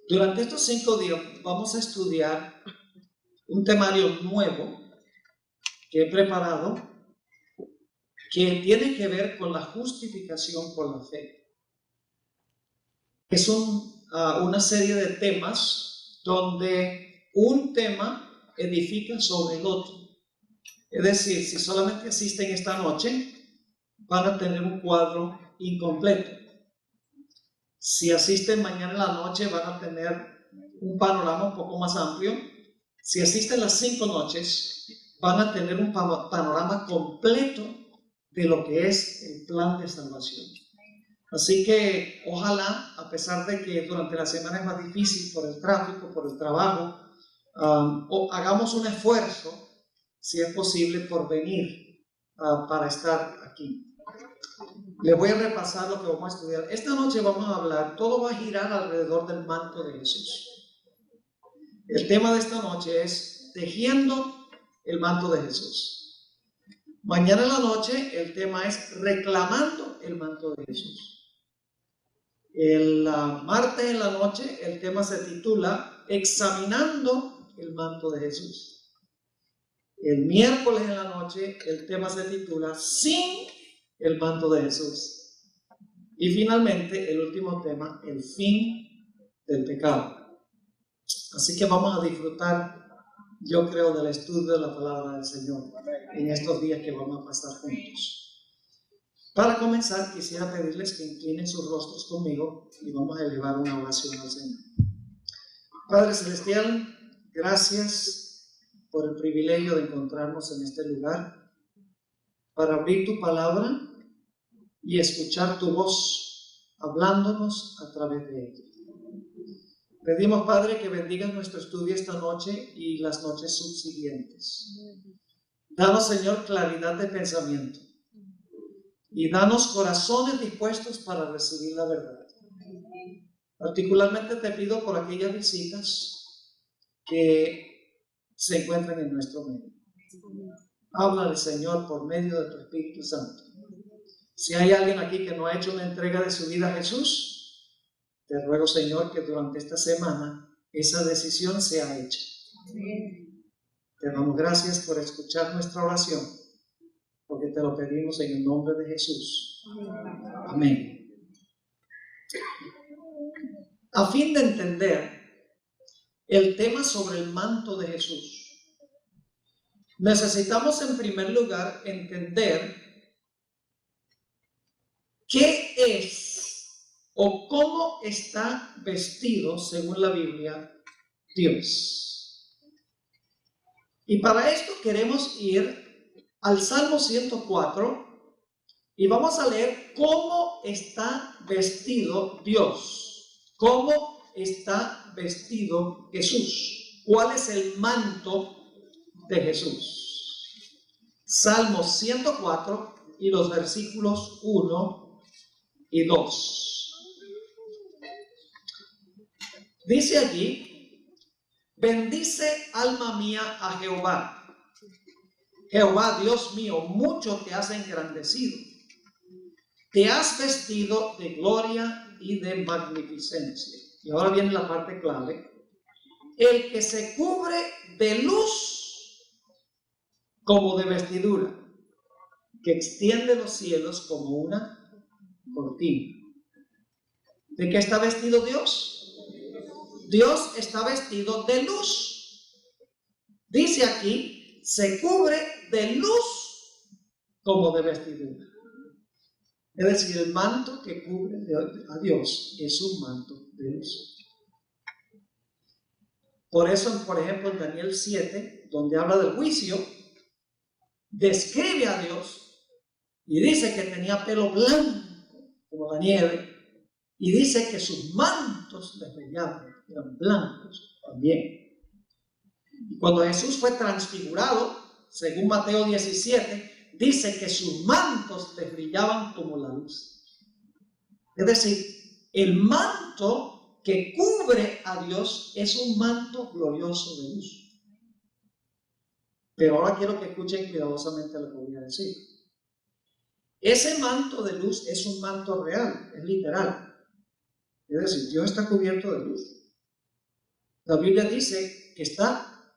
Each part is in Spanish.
Durante estos 5 días vamos a estudiar un temario nuevo que he preparado que tiene que ver con la justificación por la fe. Es una serie de temas donde un tema edifica sobre el otro. Es decir, si solamente asisten esta noche, van a tener un cuadro incompleto. Si asisten mañana en la noche, van a tener un panorama un poco más amplio. Si asisten las 5 noches, van a tener un panorama completo de lo que es el plan de salvación. Así que ojalá, a pesar de que durante la semana es más difícil por el tráfico, por el trabajo, hagamos un esfuerzo, si es posible, por venir para estar aquí. Les voy a repasar lo que vamos a estudiar. Esta noche vamos a hablar, todo va a girar alrededor del manto de Jesús. El tema de esta noche es tejiendo el manto de Jesús. Mañana en la noche el tema es reclamando el manto de Jesús. El martes en la noche el tema se titula examinando el manto de Jesús. El miércoles en la noche el tema se titula sin el manto de Jesús. Y finalmente el último tema, el fin del pecado. Así que vamos a disfrutar, yo creo, del estudio de la palabra del Señor en estos días que vamos a pasar juntos. Para comenzar, quisiera pedirles que inclinen sus rostros conmigo y vamos a elevar una oración al Señor. Padre Celestial, gracias por el privilegio de encontrarnos en este lugar para abrir tu palabra y escuchar tu voz hablándonos a través de ella. Pedimos, Padre, que bendigas nuestro estudio esta noche y las noches subsiguientes. Danos, Señor, claridad de pensamiento y danos corazones dispuestos para recibir la verdad. Particularmente te pido por aquellas visitas que se encuentran en nuestro medio. Háblale, Señor, por medio de tu Espíritu Santo. Si hay alguien aquí que no ha hecho una entrega de su vida a Jesús, te ruego, Señor, que durante esta semana esa decisión sea hecha. Te damos gracias por escuchar nuestra oración, porque te lo pedimos en el nombre de Jesús. Amén. A fin de entender el tema sobre el manto de Jesús, necesitamos en primer lugar entender qué es o cómo está vestido, según la Biblia, Dios. Y para esto queremos ir al Salmo 104 y vamos a leer cómo está vestido Dios, cómo está vestido Jesús, cuál es el manto de Jesús. Salmo 104 y los versículos 1 y 2. Dice allí: bendice alma mía a Jehová. Jehová, Dios mío, mucho te has engrandecido. Te has vestido de gloria y de magnificencia. Y ahora viene la parte clave. El que se cubre de luz como de vestidura, que extiende los cielos como una cortina. ¿De qué está vestido Dios? Dios está vestido de luz. Dice aquí, se cubre de luz como de vestidura. Es decir, el manto que cubre a Dios es un manto de luz. Por eso, por ejemplo, en Daniel 7, donde habla del juicio, describe a Dios y dice que tenía pelo blanco como la nieve, y dice que sus mantos le brillaban, eran blancos también. Y cuando Jesús fue transfigurado, según Mateo 17, dice que sus mantos le brillaban como la luz. Es decir, el manto que cubre a Dios es un manto glorioso de luz. Pero ahora quiero que escuchen cuidadosamente lo que voy a decir. Ese manto de luz es un manto real, es literal. Es decir, Dios está cubierto de luz. La Biblia dice que está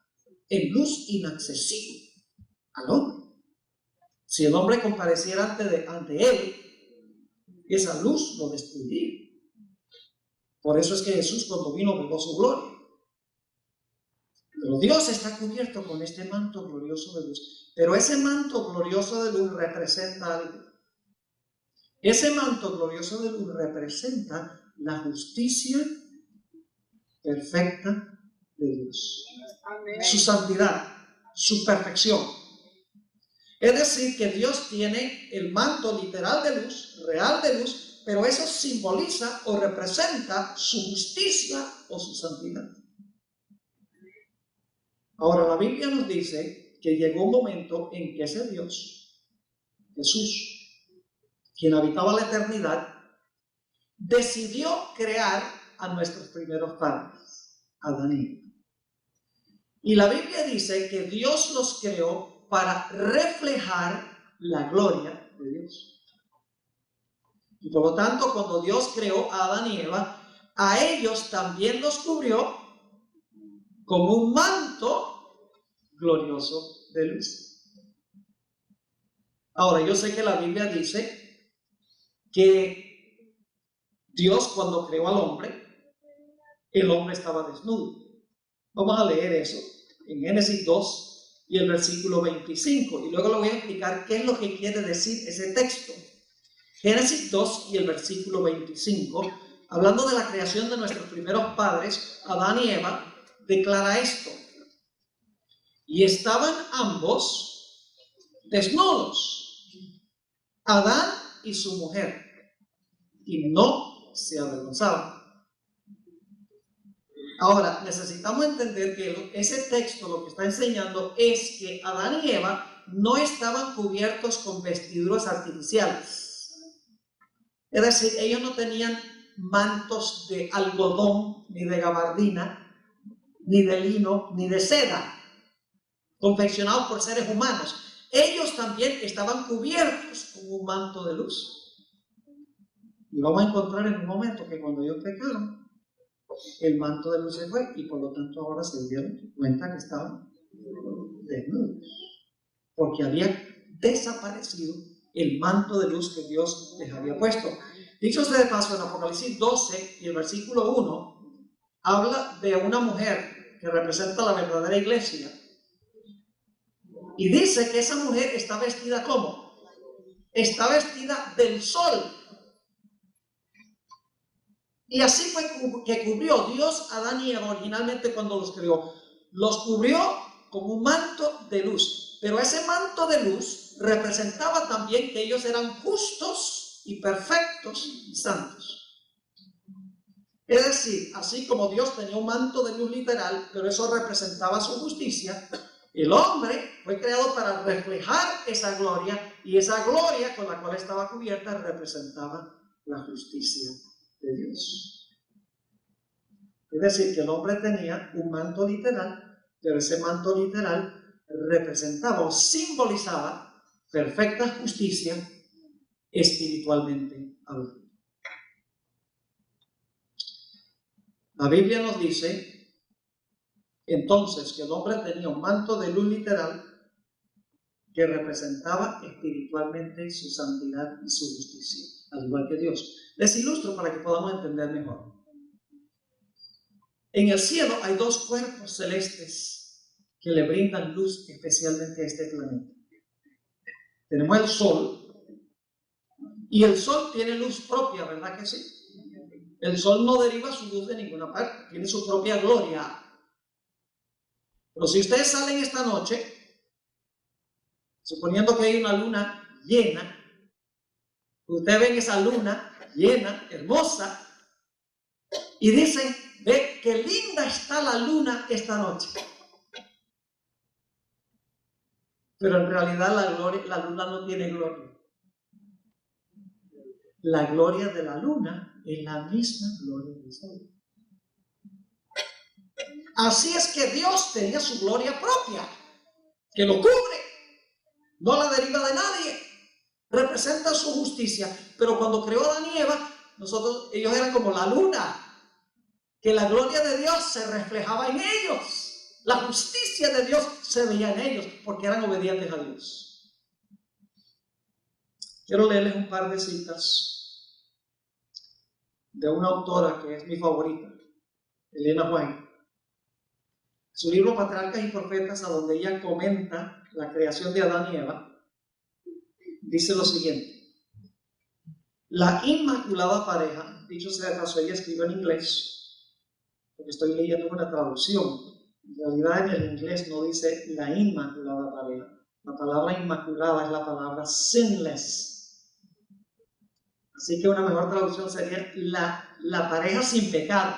en luz inaccesible al hombre. Si el hombre compareciera ante él, esa luz lo destruiría. Por eso es que Jesús, cuando vino, veló su gloria. Pero Dios está cubierto con este manto glorioso de luz. Pero ese manto glorioso de luz representa algo. Ese manto glorioso de luz representa la justicia perfecta de Dios. Amén. Su santidad, su perfección. Es decir, que Dios tiene el manto literal de luz, real de luz, pero eso simboliza o representa su justicia o su santidad. Ahora, la Biblia nos dice que llegó un momento en que ese Dios, Jesús, quien habitaba la eternidad, decidió crear a nuestros primeros padres, Adán y Eva. Y la Biblia dice que Dios los creó para reflejar la gloria de Dios. Y por lo tanto, cuando Dios creó a Adán y Eva, a ellos también los cubrió como un manto glorioso de luz. Ahora, yo sé que la Biblia dice que Dios, cuando creó al hombre, el hombre estaba desnudo. Vamos a leer eso en Génesis 2 y el versículo 25. Y luego le voy a explicar qué es lo que quiere decir ese texto. Génesis 2 y el versículo 25, hablando de la creación de nuestros primeros padres, Adán y Eva, declara esto. Y estaban ambos desnudos, Adán y su mujer, y no se avergonzaban. Ahora, necesitamos entender que ese texto lo que está enseñando es que Adán y Eva no estaban cubiertos con vestiduras artificiales. Es decir, ellos no tenían mantos de algodón, ni de gabardina, ni de lino, ni de seda, confeccionados por seres humanos. Ellos también estaban cubiertos con un manto de luz. Y vamos a encontrar en un momento que cuando ellos pecaron, el manto de luz se fue y por lo tanto ahora se dieron cuenta que estaban desnudos, porque había desaparecido el manto de luz que Dios les había puesto. Dicho sea de paso, en Apocalipsis 12 y el versículo 1 habla de una mujer que representa la verdadera iglesia y dice que esa mujer está vestida ¿cómo? Está vestida del sol. Y así fue que cubrió Dios a Adán y Eva originalmente cuando los creó. Los cubrió con un manto de luz. Pero ese manto de luz representaba también que ellos eran justos y perfectos y santos. Es decir, así como Dios tenía un manto de luz literal, pero eso representaba su justicia, el hombre fue creado para reflejar esa gloria, y esa gloria con la cual estaba cubierta representaba la justicia de Dios. Es decir, que el hombre tenía un manto literal, pero ese manto literal representaba o simbolizaba perfecta justicia espiritualmente hablando. La Biblia nos dice entonces que el hombre tenía un manto de luz literal que representaba espiritualmente su santidad y su justicia, al igual que Dios. Les ilustro para que podamos entender mejor. En el cielo hay dos cuerpos celestes que le brindan luz especialmente a este planeta. Tenemos el sol, y el sol tiene luz propia, ¿verdad que sí? El sol no deriva su luz de ninguna parte, tiene su propia gloria. Pero si ustedes salen esta noche, suponiendo que hay una luna llena, ustedes ven esa luna llena, hermosa, y dicen, ve qué linda está la luna esta noche. Pero en realidad la luna no tiene gloria. La gloria de la luna es la misma gloria del sol. Así es que Dios tenía su gloria propia, que lo cubre, no la deriva de nadie, representa su justicia. Pero cuando creó a Adán y Eva, ellos eran como la luna, que la gloria de Dios se reflejaba en ellos. La justicia de Dios se veía en ellos porque eran obedientes a Dios. Quiero leerles un par de citas de una autora que es mi favorita, Elena White. Su libro Patriarcas y Profetas, a donde ella comenta la creación de Adán y Eva, dice lo siguiente: la inmaculada pareja, dicho sea de paso, ella escribe en inglés, porque estoy leyendo una traducción. En realidad en el inglés no dice la inmaculada pareja. La palabra inmaculada es la palabra sinless. Así que una mejor traducción sería la pareja sin pecado.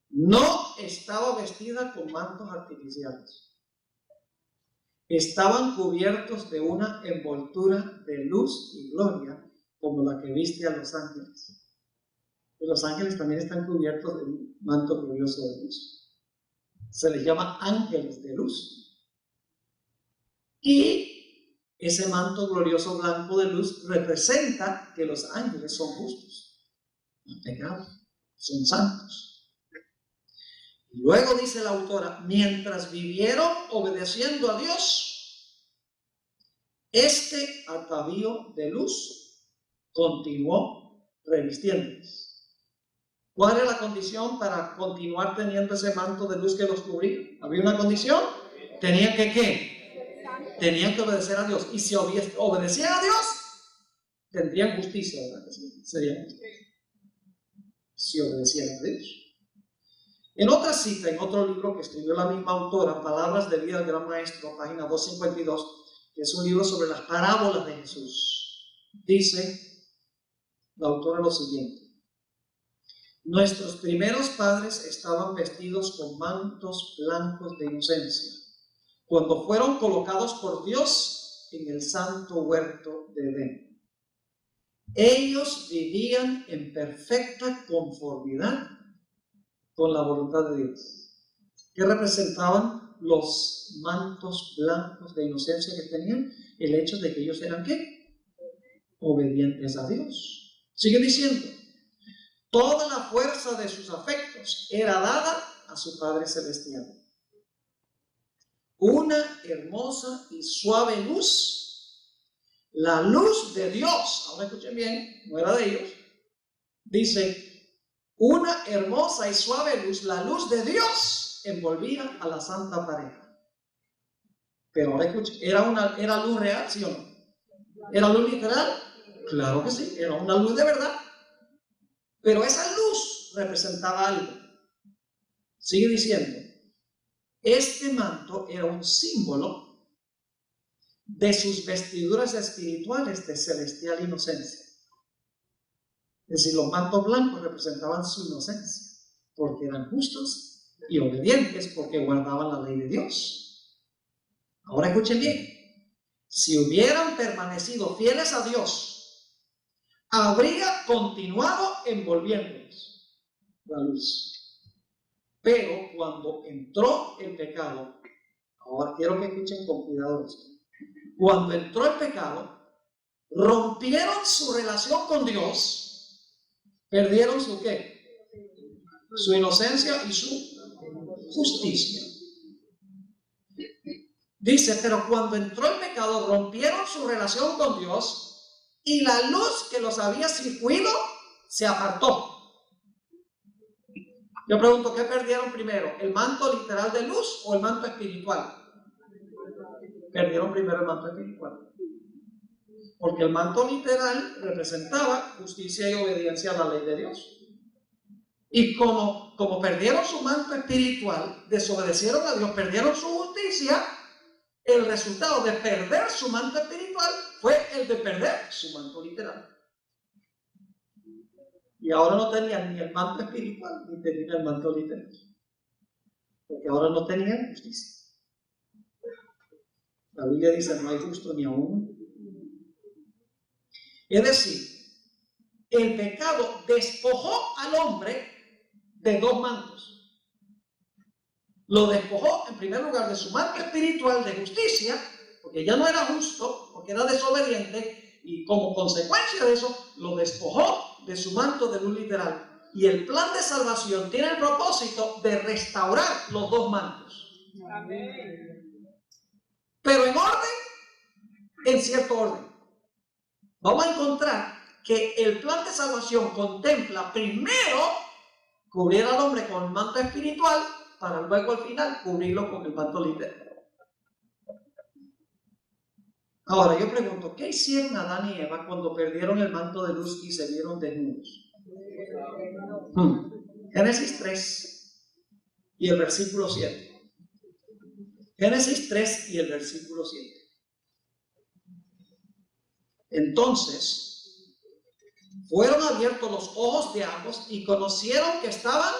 No estaba vestida con mantos artificiales. Estaban cubiertos de una envoltura de luz y gloria como la que viste a los ángeles. Y los ángeles también están cubiertos de un manto glorioso de luz. Se les llama ángeles de luz. Y ese manto glorioso blanco de luz representa que los ángeles son justos, no han pecado, son santos. Luego dice la autora, mientras vivieron obedeciendo a Dios, este atavío de luz continuó revistiéndoles. ¿Cuál era la condición para continuar teniendo ese manto de luz que los cubría? ¿Había una condición? Tenían que ¿qué? Tenían que obedecer a Dios. Y si obedecían a Dios, tendrían justicia, ¿verdad? Sería justicia. Si obedecían a Dios. En otra cita, en otro libro que escribió la misma autora, Palabras de vida del gran maestro, página 252, que es un libro sobre las parábolas de Jesús, dice la autora lo siguiente: nuestros primeros padres estaban vestidos con mantos blancos de inocencia cuando fueron colocados por Dios en el santo huerto de Edén. Ellos vivían en perfecta conformidad con la voluntad de Dios. ¿Qué representaban los mantos blancos de inocencia que tenían? El hecho de que ellos eran ¿qué? Obedientes a Dios. Sigue diciendo, toda la fuerza de sus afectos era dada a su Padre Celestial. Una hermosa y suave luz, la luz de Dios, ahora escuchen bien, no era de ellos, dice, una hermosa y suave luz, la luz de Dios, envolvía a la santa pareja. Pero ahora escuchen, ¿era luz real, sí o no? ¿Era luz literal? Claro que sí, era una luz de verdad. Pero esa luz representaba algo. Sigue diciendo, este manto era un símbolo de sus vestiduras espirituales de celestial inocencia. Es decir, los mantos blancos representaban su inocencia, porque eran justos y obedientes, porque guardaban la ley de Dios. Ahora escuchen bien, si hubieran permanecido fieles a Dios, habría continuado envolviéndolos la luz. Pero cuando entró el pecado, ahora quiero que escuchen con cuidado esto, cuando entró el pecado, rompieron su relación con Dios. Perdieron su ¿qué? Su inocencia y su justicia. Dice, pero cuando entró el pecado, rompieron su relación con Dios y la luz que los había circuido se apartó. Yo pregunto, ¿qué perdieron primero? ¿El manto literal de luz o el manto espiritual? Perdieron primero el manto espiritual. Porque el manto literal representaba justicia y obediencia a la ley de Dios. Y como perdieron su manto espiritual, desobedecieron a Dios, perdieron su justicia, el resultado de perder su manto espiritual fue el de perder su manto literal. Y ahora no tenían ni el manto espiritual, ni tenían el manto literal. Porque ahora no tenían justicia. La Biblia dice, no hay justo ni aún. Es decir, el pecado despojó al hombre de dos mantos. Lo despojó en primer lugar de su manto espiritual de justicia, porque ya no era justo, porque era desobediente, y como consecuencia de eso lo despojó de su manto de luz literal. Y el plan de salvación tiene el propósito de restaurar los dos mantos. Pero en orden, en cierto orden. Vamos a encontrar que el plan de salvación contempla primero cubrir al hombre con el manto espiritual para luego al final cubrirlo con el manto literal. Ahora yo pregunto, ¿qué hicieron Adán y Eva cuando perdieron el manto de luz y se vieron desnudos? Génesis 3 y el versículo 7. Génesis 3 y el versículo 7. Entonces, fueron abiertos los ojos de ambos y conocieron que estaban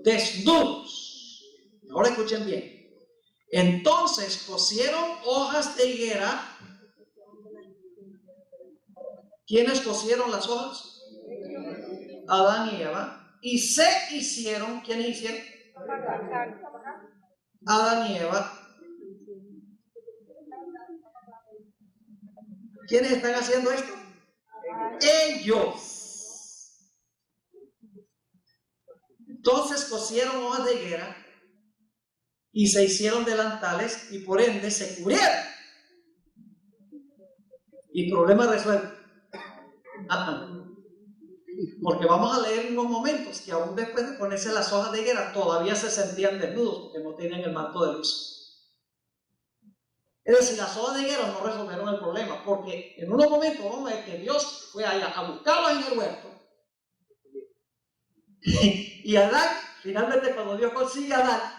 desnudos. Ahora escuchen bien. Entonces cosieron hojas de higuera. ¿Quiénes cosieron las hojas? Adán y Eva. Y se hicieron, ¿quiénes hicieron? Adán y Eva. ¿Quiénes están haciendo esto? Ellos. Entonces cosieron hojas de higuera y se hicieron delantales y por ende se cubrieron. Y problema resuelto. Porque vamos a leer en unos momentos que aún después de ponerse las hojas de higuera todavía se sentían desnudos porque no tenían el manto de luz. Es decir, las hojas de higuera no resolvieron el problema, porque en unos momentos vamos a ver que Dios fue allá a buscarlos en el huerto. Y Adán, finalmente cuando Dios consigue a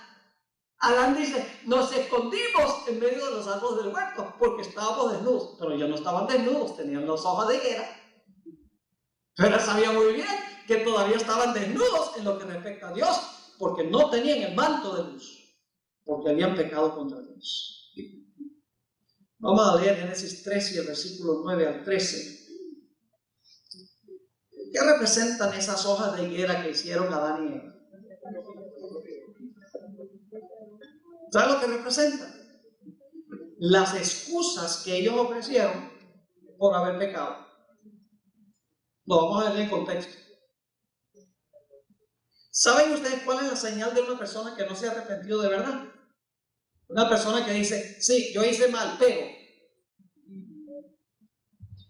Adán dice, nos escondimos en medio de los árboles del huerto porque estábamos desnudos. Pero ellos no estaban desnudos, tenían las hojas de higuera. Pero él sabía muy bien que todavía estaban desnudos en lo que respecta a Dios, porque no tenían el manto de luz, porque habían pecado contra Dios. Vamos a leer Génesis 3 y el versículo 9 al 13. ¿Qué representan esas hojas de higuera que hicieron Adán y Eva? ¿Sabes lo que representan? Las excusas que ellos ofrecieron por haber pecado. Lo vamos a ver en contexto. ¿Saben ustedes cuál es la señal de una persona que no se ha arrepentido de verdad? Una persona que dice, sí, yo hice mal, pero.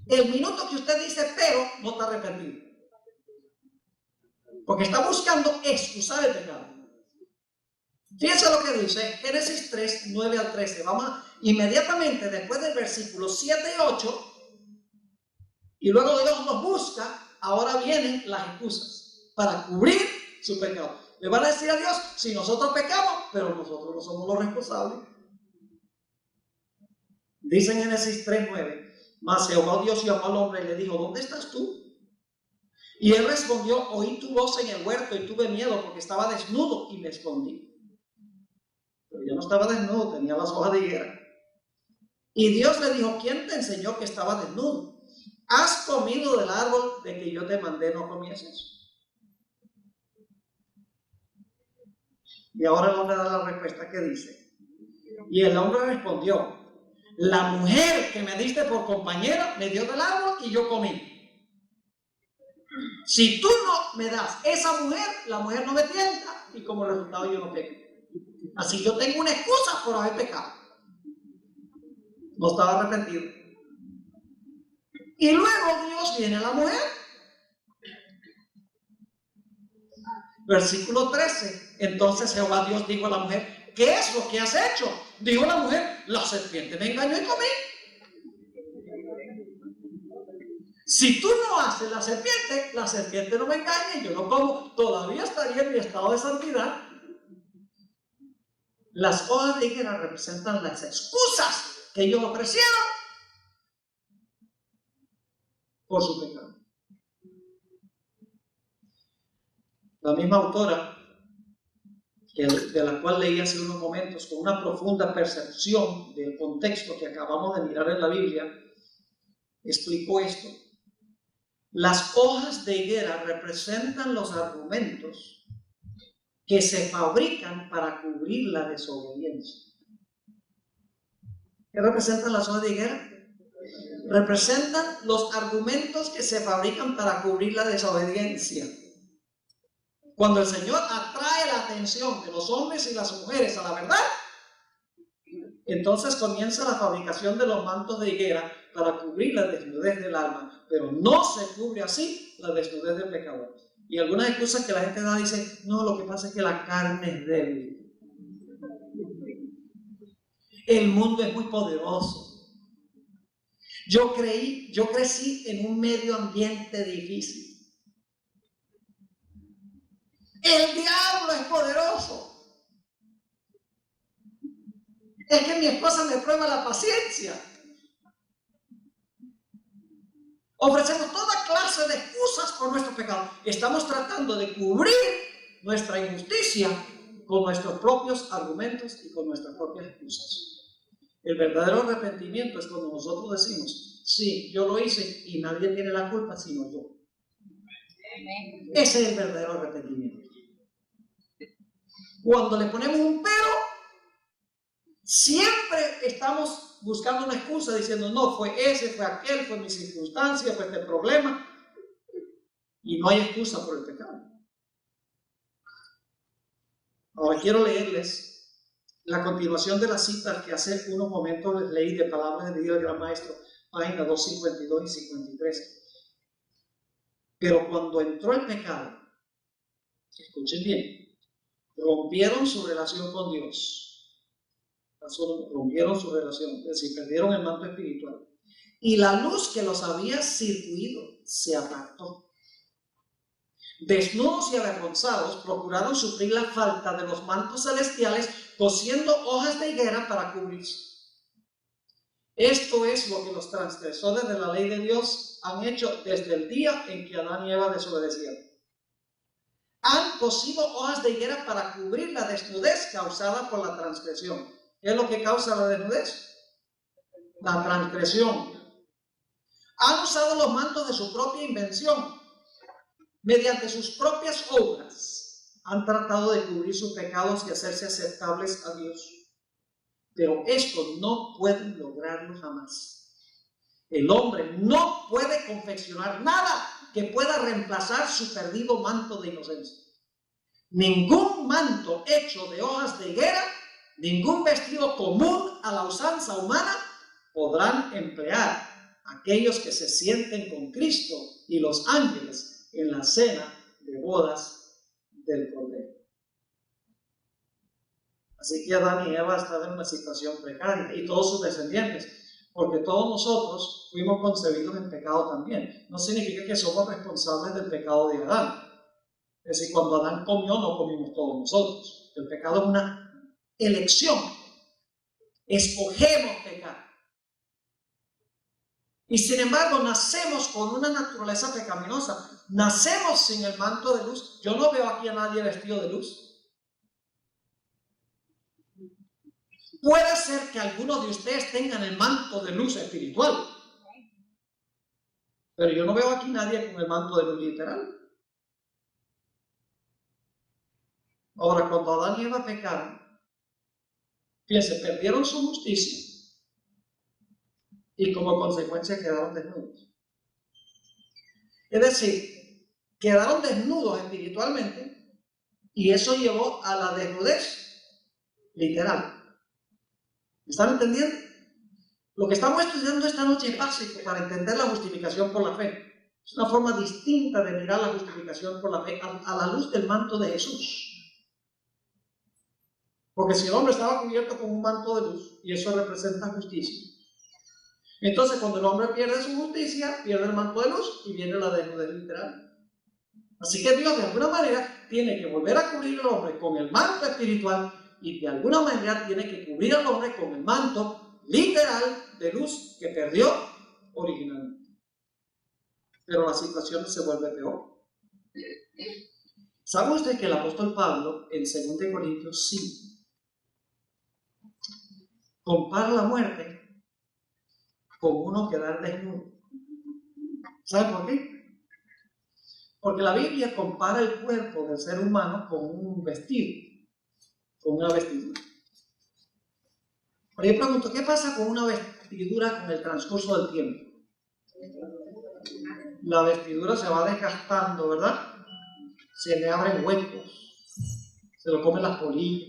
El minuto que usted dice pero, no está arrepentido. Porque está buscando excusar el pecado. Fíjense lo que dice Génesis 3, 9 al 13. Vamos inmediatamente después del versículo 7 y 8. Y luego Dios nos busca, ahora vienen las excusas para cubrir su pecado. Le van a decir a Dios, si nosotros pecamos, pero nosotros no somos los responsables. Dice en Génesis 3, 9, mas Jehová Dios llamó al hombre y le dijo, ¿dónde estás tú? Y él respondió, oí tu voz en el huerto y tuve miedo porque estaba desnudo y me escondí. Pero yo no estaba desnudo, tenía las hojas de higuera. Y Dios le dijo, ¿quién te enseñó que estaba desnudo? ¿Has comido del árbol de que yo te mandé no comieses? Y ahora el hombre da la respuesta que dice. Y el hombre respondió, la mujer que me diste por compañera me dio del árbol y yo comí. Si tú no me das esa mujer, la mujer no me tienta y como resultado yo no peco. Así yo tengo una excusa por haber pecado. No estaba arrepentido. Y luego Dios viene a la mujer. Versículo 13. Entonces Jehová Dios dijo a la mujer, ¿qué es lo que has hecho? Dijo la mujer, la serpiente me engañó y comí. Si tú no haces la serpiente no me engaña y yo no como, todavía estaría en mi estado de santidad. Las hojas de higuera representan las excusas que ellos ofrecieron por su pecado. La misma autora, de la cual leí hace unos momentos, con una profunda percepción del contexto que acabamos de mirar en la Biblia, explicó esto. Las hojas de higuera representan los argumentos que se fabrican para cubrir la desobediencia. ¿Qué representan las hojas de higuera? Representan los argumentos que se fabrican para cubrir la desobediencia. Cuando el Señor atrae la atención de los hombres y las mujeres a la verdad, entonces comienza la fabricación de los mantos de higuera para cubrir la desnudez del alma, pero no se cubre así la desnudez del pecador. Y algunas excusas que la gente da dice, no, lo que pasa es que la carne es débil. El mundo es muy poderoso. Yo crecí en un medio ambiente difícil. El diablo es poderoso. Es que mi esposa me prueba la paciencia. Ofrecemos toda clase de excusas por nuestro pecado. Estamos tratando de cubrir nuestra injusticia con nuestros propios argumentos y con nuestras propias excusas. El verdadero arrepentimiento es cuando nosotros decimos, sí, yo lo hice y nadie tiene la culpa sino yo. Ese es el verdadero arrepentimiento. Cuando le ponemos un pero, siempre estamos buscando una excusa diciendo, no, fue ese, fue aquel, fue mi circunstancia, fue este problema. Y no hay excusa por el pecado. Ahora quiero leerles la continuación de las citas que hace unos momentos les leí de palabras de Dios del Gran Maestro, páginas 252 y 53. Pero cuando entró el pecado, escuchen bien, rompieron su relación con Dios. Rompieron su relación, es decir, perdieron el manto espiritual. Y la luz que los había circuido se apartó. Desnudos y avergonzados, procuraron suplir la falta de los mantos celestiales, cosiendo hojas de higuera para cubrirse. Esto es lo que los transgresores de la ley de Dios han hecho desde el día en que Adán y Eva desobedecieron. Han cosido hojas de higuera para cubrir la desnudez causada por la transgresión. ¿Qué es lo que causa la desnudez? La transgresión. Han usado los mantos de su propia invención. Mediante sus propias obras han tratado de cubrir sus pecados y hacerse aceptables a Dios. Pero esto no pueden lograrlo jamás. El hombre no puede confeccionar nada que pueda reemplazar su perdido manto de inocencia. Ningún manto hecho de hojas de higuera, ningún vestido común a la usanza humana podrán emplear aquellos que se sienten con Cristo y los ángeles en la cena de bodas del Cordero. Así que Adán y Eva estaban en una situación precaria y todos sus descendientes, porque todos nosotros fuimos concebidos en pecado también. No significa que somos responsables del pecado de Adán. Es decir, cuando Adán comió, no comimos todos nosotros. El pecado es una elección. Escogemos pecar. Y sin embargo, nacemos con una naturaleza pecaminosa. Nacemos sin el manto de luz. Yo no veo aquí a nadie vestido de luz. Puede ser que algunos de ustedes tengan el manto de luz espiritual. Pero yo no veo aquí nadie con el manto de luz literal. Ahora, cuando Adán y Eva pecaron, fíjense, perdieron su justicia y como consecuencia quedaron desnudos. Es decir, quedaron desnudos espiritualmente y eso llevó a la desnudez literal. ¿Me están entendiendo? Lo que estamos estudiando esta noche es básico para entender la justificación por la fe. Es una forma distinta de mirar la justificación por la fe a la luz del manto de Jesús. Porque si el hombre estaba cubierto con un manto de luz, y eso representa justicia, entonces cuando el hombre pierde su justicia, pierde el manto de luz y viene la desnudez literal. Así que Dios de alguna manera tiene que volver a cubrir al hombre con el manto espiritual y de alguna manera tiene que cubrir al hombre con el manto literal de luz que perdió originalmente. Pero la situación se vuelve peor. ¿Sabe usted que el apóstol Pablo en 2 Corintios 5 compara la muerte con uno quedar desnudo? ¿Sabe por qué? Porque la Biblia compara el cuerpo del ser humano con un vestido, con una vestidura. Pero yo pregunto, ¿qué pasa con una vestidura con el transcurso del tiempo? La vestidura se va desgastando, ¿verdad? se le abren huecos, se lo comen las polillas.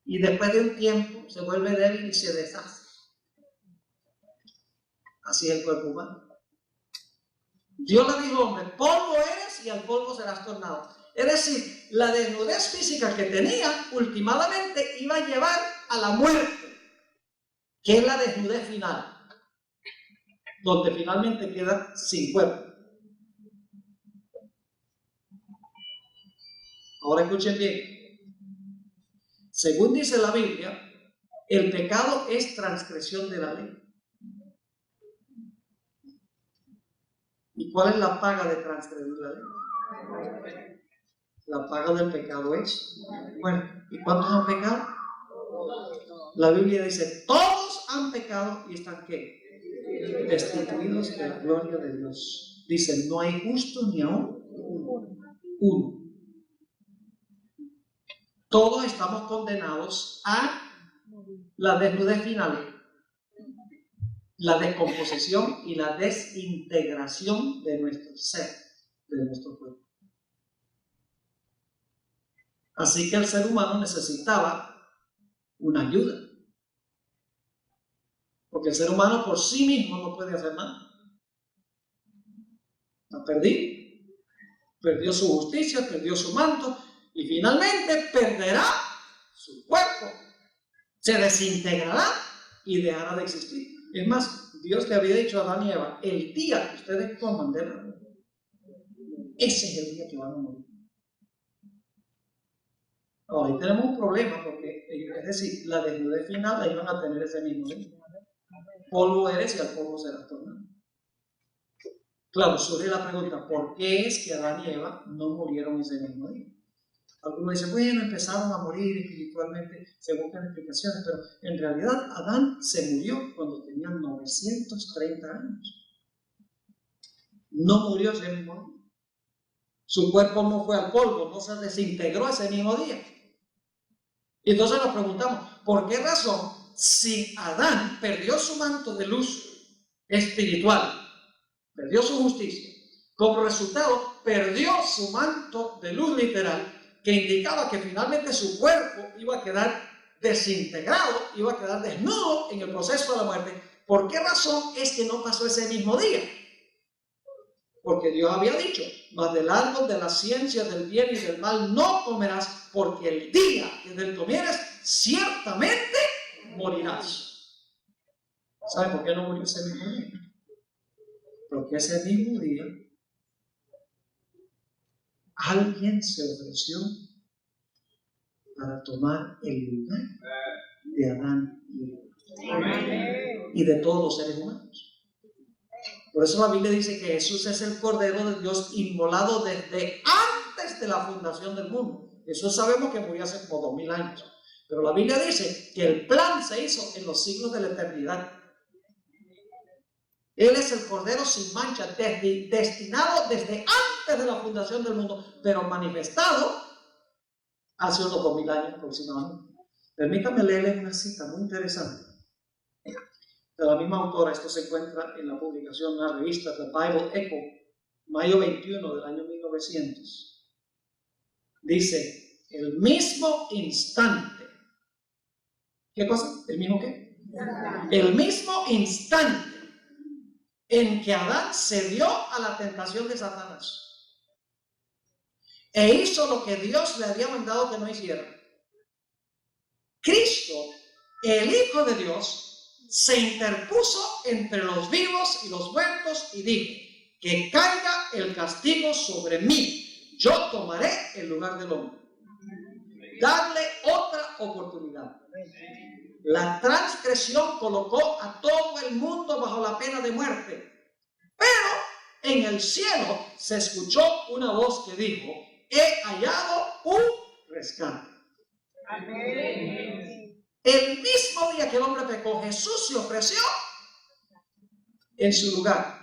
Y después de un tiempo se vuelve débil y se deshace. Así es el cuerpo humano. Dios le dijo al hombre, polvo eres y al polvo serás tornado. Es decir, la desnudez física que tenía, últimamente iba a llevar a la muerte, que es la desnudez final, donde finalmente queda sin cuerpo. Ahora escuchen bien. Según dice la Biblia, el pecado es transgresión de la ley. ¿Y cuál es la paga de transgredir la ley? La paga del pecado es, bueno, ¿y cuántos han pecado? La Biblia dice, todos han pecado y están ¿qué? Destituidos de la gloria de Dios. Dice, no hay justo ni aún uno. Todos estamos condenados a la desnudez final, la descomposición y la desintegración de nuestro ser, de nuestro cuerpo. Así que el ser humano necesitaba una ayuda. Porque el ser humano por sí mismo no puede hacer nada. Está perdido. Perdió su justicia, perdió su manto y finalmente perderá su cuerpo. Se desintegrará y dejará de existir. Es más, Dios le había dicho a Adán y Eva, el día que ustedes coman del árbol, ese es el día que van a morir. Ahora, ahí tenemos un problema porque, es decir, la desnudez final la iban a tener ese mismo día. Polvo eres y al polvo serás tornado. Claro, surge la pregunta, ¿por qué es que Adán y Eva no murieron ese mismo día? Algunos dicen, bueno, empezaron a morir espiritualmente, se buscan explicaciones, pero en realidad Adán se murió cuando tenía 930 años. No murió ese mismo día. Su cuerpo no fue al polvo, no se desintegró ese mismo día. Y entonces nos preguntamos, ¿por qué razón, si Adán perdió su manto de luz espiritual, perdió su justicia, como resultado perdió su manto de luz literal, que indicaba que finalmente su cuerpo iba a quedar desintegrado, iba a quedar desnudo en el proceso de la muerte? ¿Por qué razón es que no pasó ese mismo día? Porque Dios había dicho, mas del árbol de la ciencia del bien y del mal no comerás, porque el día que del comieres, ciertamente morirás. ¿Sabe por qué no murió ese mismo día? Porque ese mismo día alguien se ofreció para tomar el lugar de Adán y Eva y de todos los seres humanos. Por eso la Biblia dice que Jesús es el Cordero de Dios inmolado desde antes de la fundación del mundo. Eso sabemos que murió hace como 2000 años. Pero la Biblia dice que el plan se hizo en los siglos de la eternidad. Él es el Cordero sin mancha, destinado desde antes de la fundación del mundo, pero manifestado hace unos 2000 años aproximadamente. Permítame leerles una cita muy interesante de la misma autora. Esto se encuentra en la publicación de una revista, The Bible Echo, mayo 21 del año 1900. Dice, el mismo instante. ¿Qué cosa? ¿El mismo qué? El mismo instante en que Adán cedió a la tentación de Satanás e hizo lo que Dios le había mandado que no hiciera, Cristo, el Hijo de Dios, se interpuso entre los vivos y los muertos y dijo, que caiga el castigo sobre mí, yo tomaré el lugar del hombre. Darle otra oportunidad. La transgresión colocó a todo el mundo bajo la pena de muerte. Pero en el cielo se escuchó una voz que dijo, he hallado un rescate. Amén. El mismo día que el hombre pecó, Jesús se ofreció en su lugar.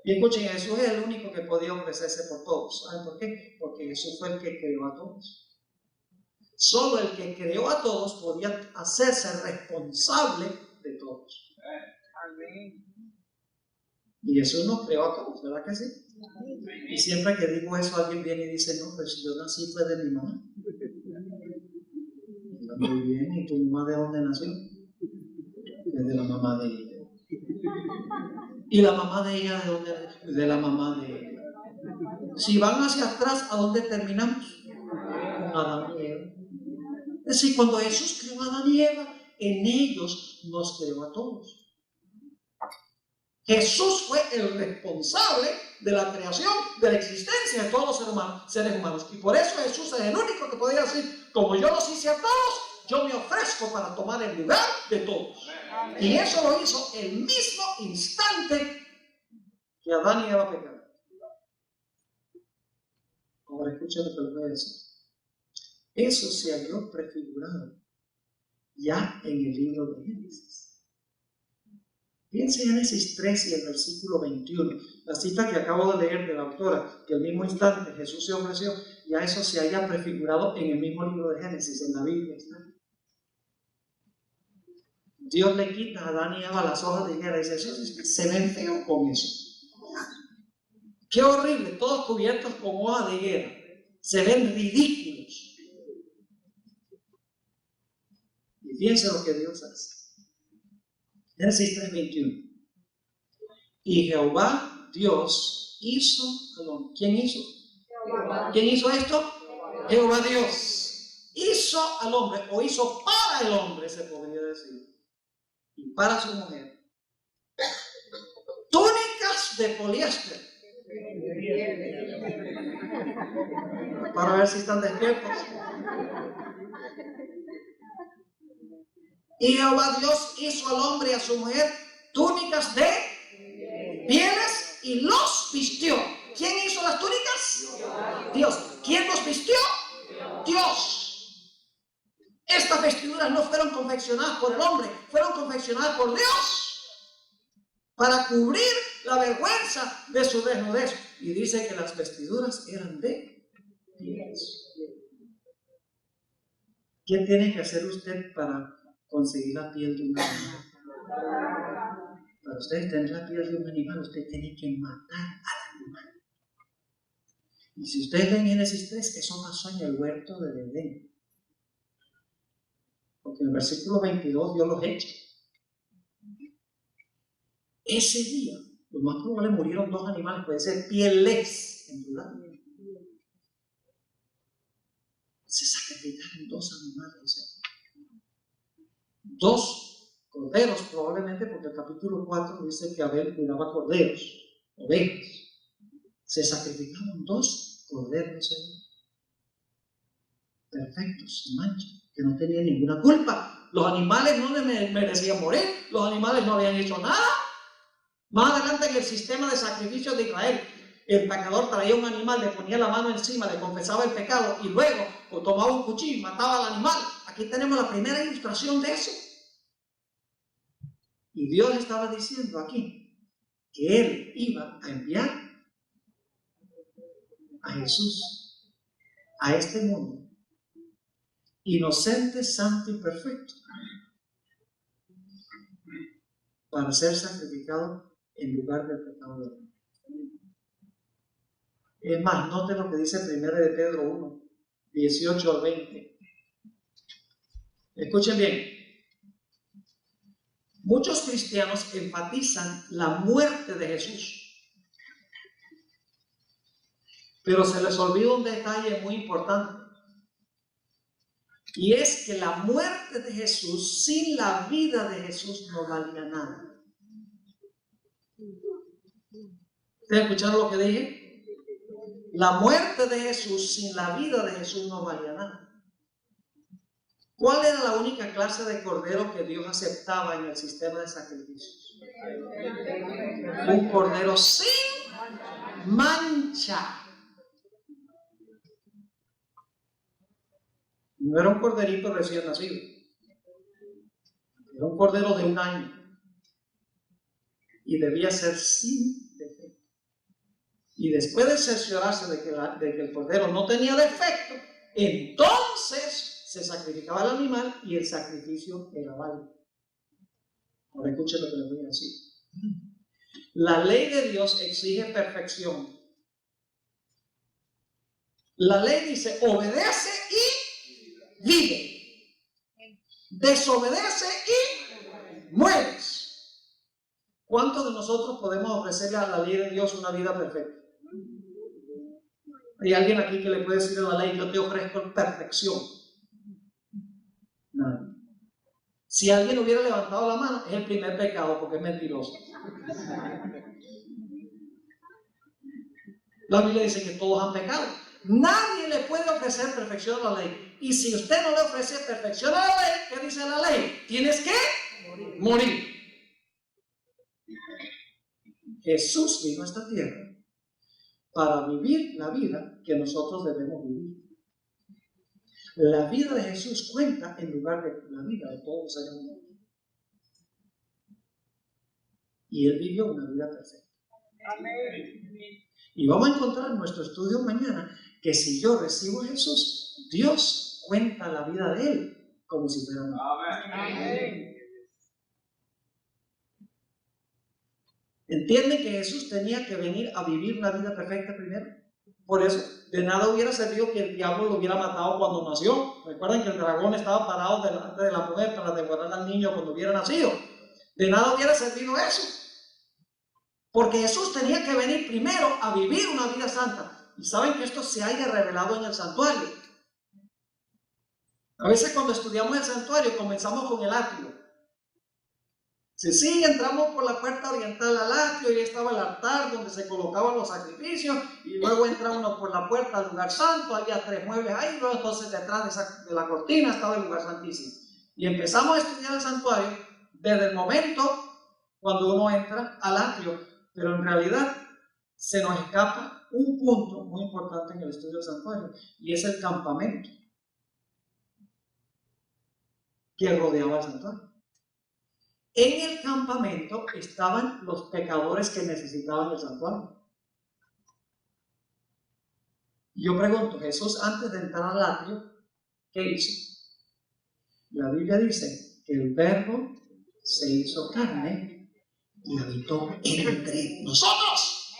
Y escuchen, Jesús es el único que podía ofrecerse por todos. ¿Saben por qué? Porque Jesús fue el que creó a todos. Solo el que creó a todos podía hacerse responsable de todos. Y Jesús nos creó a todos, ¿verdad que sí? Y siempre que digo eso, alguien viene y dice, no, pero si yo nací fue de mi mamá. Muy bien, ¿y tu mamá de dónde nació? De la mamá de ella. ¿Y la mamá de ella de dónde? De la mamá de ella. Si van hacia atrás, ¿a dónde terminamos? Con Adán y Eva. Es decir, cuando Jesús creó a Adán y Eva, en ellos nos creó a todos. Jesús fue el responsable de la creación, de la existencia de todos los seres humanos. Y por eso Jesús es el único que podría decir, como yo los hice a todos, yo me ofrezco para tomar el lugar de todos. Y eso lo hizo el mismo instante que Adán y Eva pecaron. Ahora escuchen lo que les voy a decir. Eso se halló prefigurado ya en el libro de Génesis. Piense en Génesis 3 y el versículo 21, la cita que acabo de leer de la autora, que al mismo instante Jesús se ofreció, ya eso se haya prefigurado en el mismo libro de Génesis, en la Biblia está. Dios le quita a Adán y Eva las hojas de higuera y dice, se ven feos con eso. Qué horrible, todos cubiertos con hojas de higuera, se ven ridículos. Y fíjense lo que Dios hace. Génesis 3:21. Y Jehová Dios hizo al hombre. ¿Quién hizo? Jehová. ¿Quién hizo esto? Jehová Dios. Hizo al hombre, o hizo para el hombre, se podría decir, y para su mujer, túnicas de poliéster. Para ver si están despiertos. Y Jehová Dios hizo al hombre y a su mujer túnicas de pieles y los vistió. ¿Quién hizo las túnicas? Dios. ¿Quién los vistió? Dios. Estas vestiduras no fueron confeccionadas por el hombre, fueron confeccionadas por Dios para cubrir la vergüenza de su desnudez. Y dice que las vestiduras eran de pieles. ¿Qué tiene que hacer usted para conseguir la piel de un animal? Para usted tener la piel de un animal, usted tiene que matar al animal. Y si ustedes leen Génesis 3, eso pasó en el huerto del Edén. Porque en el versículo 22 Dios los echa. Ese día, lo más probable murieron dos animales, puede ser pieles en plural. Se sacrificaron dos animales. Dos corderos probablemente, porque el capítulo 4 dice que Abel cuidaba corderos, ovejas. Se sacrificaron dos corderos perfectos, sin mancha, que no tenían ninguna culpa. Los animales no merecían morir, los animales no habían hecho nada. Más adelante en el sistema de sacrificios de Israel, el pecador traía un animal, le ponía la mano encima, le confesaba el pecado y luego tomaba un cuchillo y mataba al animal. Aquí tenemos la primera ilustración de eso. Y Dios estaba diciendo aquí que Él iba a enviar a Jesús a este mundo, inocente, santo y perfecto, para ser sacrificado en lugar del pecado del hombre. Es más, note lo que dice 1 de Pedro 1, 18 al 20. Escuchen bien. Muchos cristianos enfatizan la muerte de Jesús, pero se les olvida un detalle muy importante, y es que la muerte de Jesús sin la vida de Jesús no valía nada. ¿Ustedes escucharon lo que dije? La muerte de Jesús sin la vida de Jesús no valía nada. ¿Cuál era la única clase de cordero que Dios aceptaba en el sistema de sacrificios? Un cordero sin mancha. No era un corderito recién nacido. Era un cordero de 1 año. Y debía ser sin defecto. Y después de cerciorarse de que el cordero no tenía defecto, entonces se sacrificaba el animal y el sacrificio era válido. Ahora escuchen lo que les voy a decir. La ley de Dios exige perfección, La ley dice, obedece y vive. Desobedece y mueres. ¿Cuántos de nosotros podemos ofrecerle a la ley de Dios una vida perfecta? ¿Hay alguien aquí que le puede decir a la ley, yo te ofrezco perfección? Nadie. Si alguien hubiera levantado la mano, es el primer pecado porque es mentiroso. La Biblia dice que todos han pecado. Nadie le puede ofrecer perfección a la ley. Y si usted no le ofrece perfección a la ley, ¿qué dice la ley? Tienes que morir. Jesús vino a esta tierra para vivir la vida que nosotros debemos vivir. La vida de Jesús cuenta en lugar de la vida de todos los seres humanos. Y Él vivió una vida perfecta. Amén. Y vamos a encontrar en nuestro estudio mañana que si yo recibo a Jesús, Dios cuenta la vida de Él como si fuera mío. Amén. ¿Entienden que Jesús tenía que venir a vivir una vida perfecta primero? Por eso, de nada hubiera servido que el diablo lo hubiera matado cuando nació. Recuerden que el dragón estaba parado delante de la mujer para devorar al niño cuando hubiera nacido. De nada hubiera servido eso. Porque Jesús tenía que venir primero a vivir una vida santa. Y saben que esto se haya revelado en el santuario. A veces cuando estudiamos el santuario comenzamos con el atrio. Sí, entramos por la puerta oriental al atrio y ahí estaba el altar donde se colocaban los sacrificios y luego entra uno por la puerta al lugar santo, había 3 muebles ahí, luego entonces detrás de la cortina estaba el lugar santísimo. Y empezamos a estudiar el santuario desde el momento cuando uno entra al atrio, pero en realidad se nos escapa un punto muy importante en el estudio del santuario y es el campamento que rodeaba el santuario. En el campamento estaban los pecadores que necesitaban el santuario. Y yo pregunto, Jesús antes de entrar al atrio, ¿qué hizo? La Biblia dice que el Verbo se hizo carne y habitó entre nosotros.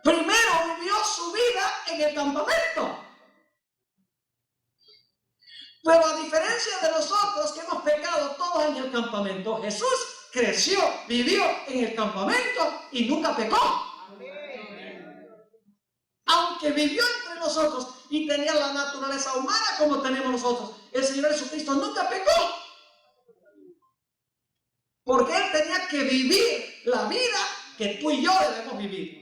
Primero vivió su vida en el campamento. Pero a diferencia de nosotros que hemos pecado todos en el campamento, Jesús creció, vivió en el campamento y nunca pecó. Aunque vivió entre nosotros y tenía la naturaleza humana como tenemos nosotros, el Señor Jesucristo nunca pecó. Porque Él tenía que vivir la vida que tú y yo debemos vivir.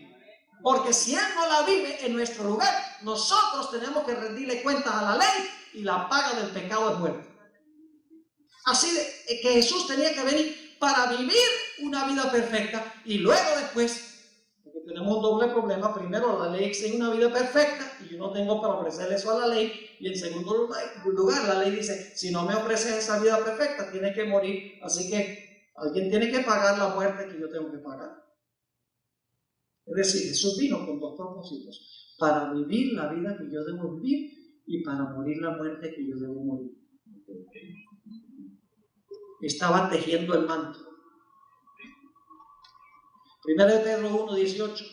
Porque si Él no la vive en nuestro lugar, nosotros tenemos que rendirle cuentas a la ley y la paga del pecado es muerte. Así que Jesús tenía que venir para vivir una vida perfecta y luego después, porque tenemos un doble problema, primero la ley exige una vida perfecta y yo no tengo para ofrecerle eso a la ley, y en segundo lugar la ley dice, si no me ofreces esa vida perfecta tienes que morir, así que alguien tiene que pagar la muerte que yo tengo que pagar. Es decir, Jesús vino con 2 propósitos, para vivir la vida que yo debo vivir y para morir la muerte que yo debo morir. Estaba tejiendo el manto. 1 Pedro 1:18.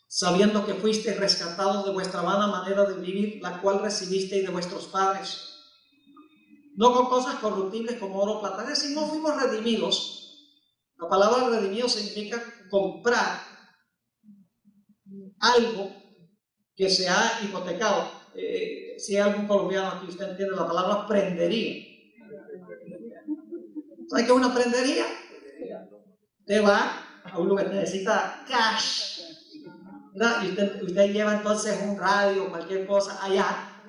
Sabiendo que fuisteis rescatados de vuestra vana manera de vivir, la cual recibisteis de vuestros padres, no con cosas corruptibles como oro o plata, es decir, no fuimos redimidos. La palabra redimido significa comprar algo que se ha hipotecado. Si hay algún colombiano aquí, usted entiende la palabra prendería. ¿Sabe qué es una prendería? Usted va a un lugar que necesita cash, ¿verdad? Y usted lleva entonces un radio o cualquier cosa allá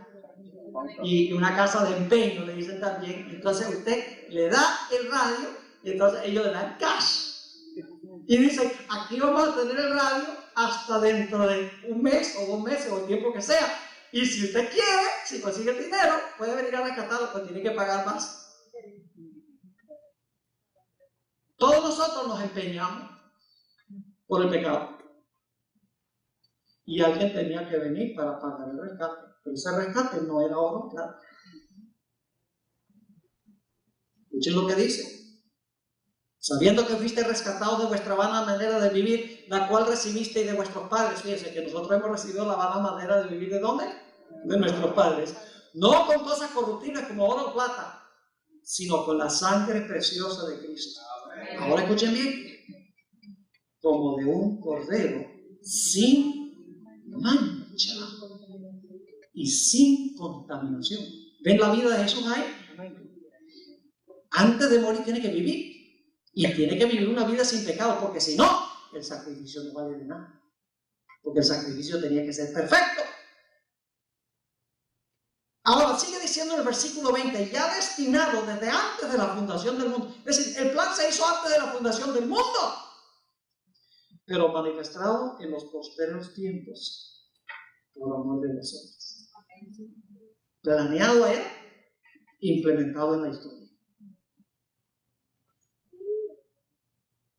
y una casa de empeño, le dicen también. Entonces usted le da el radio y entonces ellos le dan cash. Y dicen, aquí vamos a tener el radio hasta dentro de 1 mes o 2 meses o el tiempo que sea. Y si usted quiere, si consigue el dinero, puede venir a rescatarlo, pues tiene que pagar más. Todos nosotros nos empeñamos por el pecado. Y alguien tenía que venir para pagar el rescate. Pero ese rescate no era oro, claro. Escuchen lo que dice. sabiendo que fuiste rescatados de vuestra vana manera de vivir, la cual recibisteis de vuestros padres. Fíjense que nosotros hemos recibido la vana manera de vivir, ¿de dónde? De nuestros padres. No con cosas corruptibles como oro o plata, sino con la sangre preciosa de Cristo. Ahora escuchen bien, como de un cordero sin mancha y sin contaminación. ¿Ven la vida de Jesús ahí? Antes de morir tiene que vivir. Y tiene que vivir una vida sin pecado, porque si no, el sacrificio no vale de nada. Porque el sacrificio tenía que ser perfecto. Ahora sigue diciendo en el versículo 20, ya destinado desde antes de la fundación del mundo. Es decir, el plan se hizo antes de la fundación del mundo, pero manifestado en los posteriores tiempos por amor de nosotros. Planeado allá, implementado en la historia.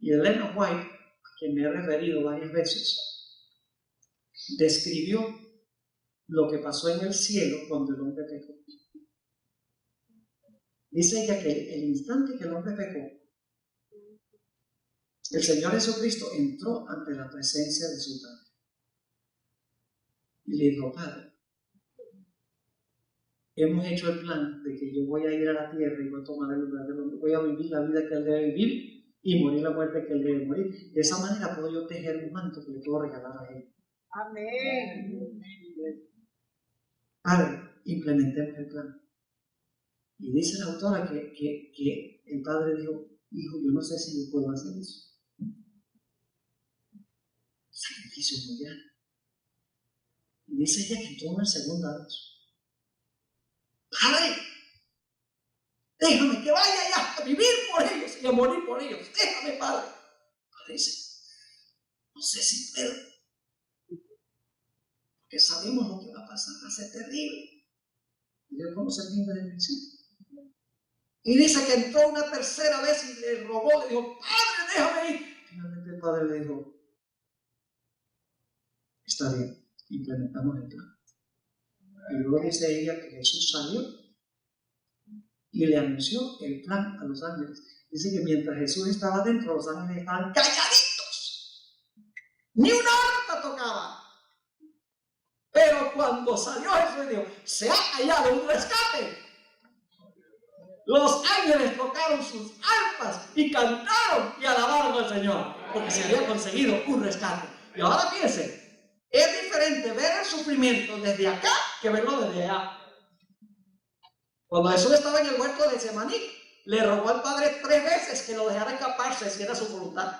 Y Elena White, a quien me he referido varias veces, describió lo que pasó en el cielo cuando el hombre pecó. Dice ella que el instante que el hombre pecó, el Señor Jesucristo entró ante la presencia de su Padre. Y le dijo, Padre, hemos hecho el plan de que yo voy a ir a la tierra y voy a tomar el lugar del hombre, voy a vivir la vida que él debe vivir y morir la muerte que él debe morir. De esa manera puedo yo tejer un manto que le puedo regalar a él. Amén. Padre, implementemos el plan. Y dice la autora que el padre dijo, hijo, yo no sé si yo puedo hacer eso. Sacrificio muy grande. Y dice ella que entró una segunda vez. Padre, déjame que vaya ya a vivir por ellos y a morir por ellos. Déjame, Padre. Padre dice, no sé si puedo. Porque sabemos lo que va a pasar, va a ser terrible. Y Dios conoce el fin del principio. Y dice que entró una tercera vez y le rogó, le dijo, Padre, déjame ir. Finalmente el Padre le dijo, está bien, implementamos el plan. Y luego dice ella que Jesús salió y le anunció el plan a los ángeles. Dice que mientras Jesús estaba dentro, los ángeles estaban calladitos. Ni una horta tocaba. Pero cuando salió Jesús dijo, se ha hallado un rescate. Los ángeles tocaron sus arpas y cantaron y alabaron al Señor, porque se había conseguido un rescate. Y ahora fíjense, es diferente ver el sufrimiento desde acá que verlo desde allá. Cuando Jesús estaba en el huerto de Getsemaní, le rogó al Padre 3 veces que lo dejara escaparse si era su voluntad.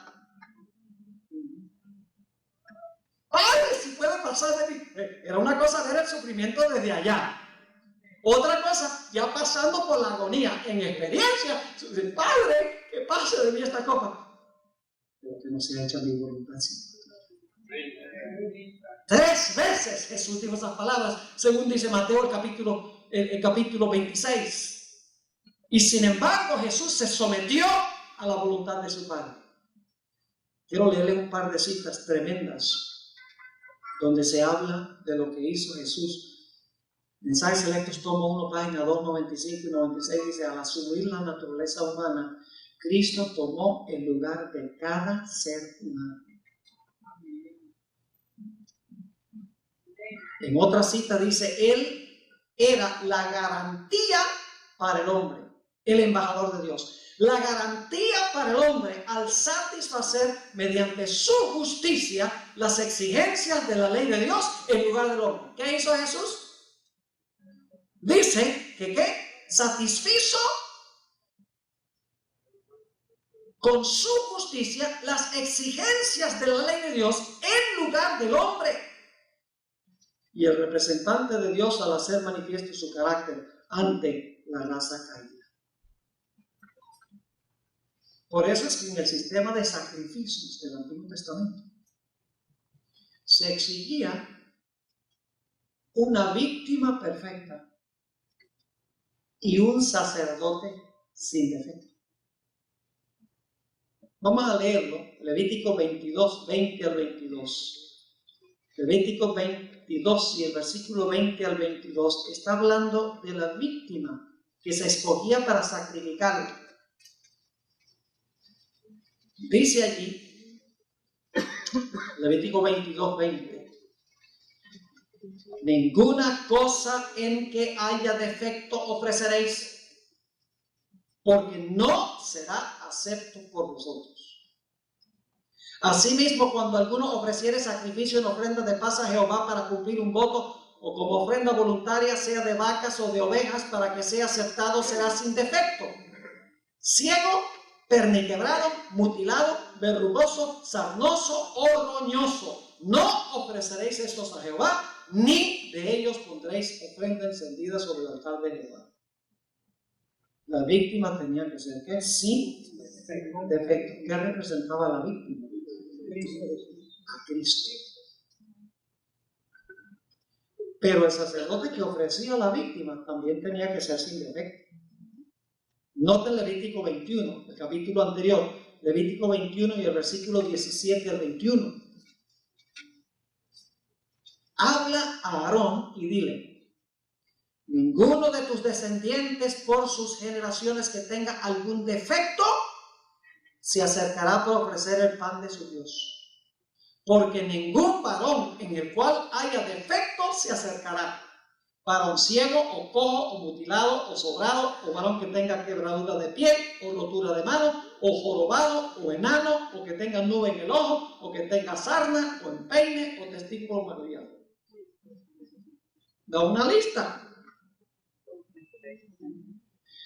Padre, si puede pasar de mí. Era una cosa ver el sufrimiento desde allá. Otra cosa, ya pasando por la agonía, en experiencia, Padre, que pase de mí esta copa. Pero que no sea hecha mi voluntad. 3 veces Jesús dijo esas palabras, según dice Mateo el capítulo 26. Y sin embargo, Jesús se sometió a la voluntad de su Padre. Quiero leerle un par de citas tremendas, donde se habla de lo que hizo Jesús. Mensajes Selectos, tomo 1, página 295 y 96, dice, al asumir la naturaleza humana, Cristo tomó el lugar de cada ser humano. En otra cita dice, Él era la garantía para el hombre, el embajador de Dios. La garantía para el hombre al satisfacer mediante su justicia las exigencias de la ley de Dios en lugar del hombre. ¿Qué hizo Jesús? Dice que ¿qué? Satisfizo con su justicia las exigencias de la ley de Dios en lugar del hombre. Y el representante de Dios al hacer manifiesto su carácter ante la raza caída. Por eso es que en el sistema de sacrificios del Antiguo Testamento se exigía una víctima perfecta y un sacerdote sin defecto. Vamos a leerlo, Levítico 22, 20 al 22. Levítico 22 y el versículo 20 al 22 está hablando de la víctima que se escogía para sacrificarlo. Dice allí, Levítico 22:20, ninguna cosa en que haya defecto ofreceréis, porque no será acepto por vosotros. Asimismo, cuando alguno ofreciere sacrificio en ofrenda de paz a Jehová para cumplir un voto, o como ofrenda voluntaria, sea de vacas o de ovejas, para que sea aceptado, será sin defecto. Ciego, perniquebrado, mutilado, verrugoso, sarnoso o roñoso. No ofreceréis estos a Jehová, ni de ellos pondréis ofrenda encendida sobre el altar de Jehová. La víctima tenía que ser, ¿qué? Sin defecto. ¿Qué representaba la víctima? A Cristo. Pero el sacerdote que ofrecía a la víctima también tenía que ser sin defecto. Noten Levítico 21, el capítulo anterior, Levítico 21 y el versículo 17 al 21. Habla a Aarón y dile: ninguno de tus descendientes por sus generaciones que tenga algún defecto se acercará para ofrecer el pan de su Dios. Porque ningún varón en el cual haya defecto se acercará. Varón ciego o cojo o mutilado o sobrado, o varón que tenga quebradura de piel o rotura de mano, o jorobado o enano, o que tenga nube en el ojo, o que tenga sarna o empeine o testículo maloliado. Da una lista.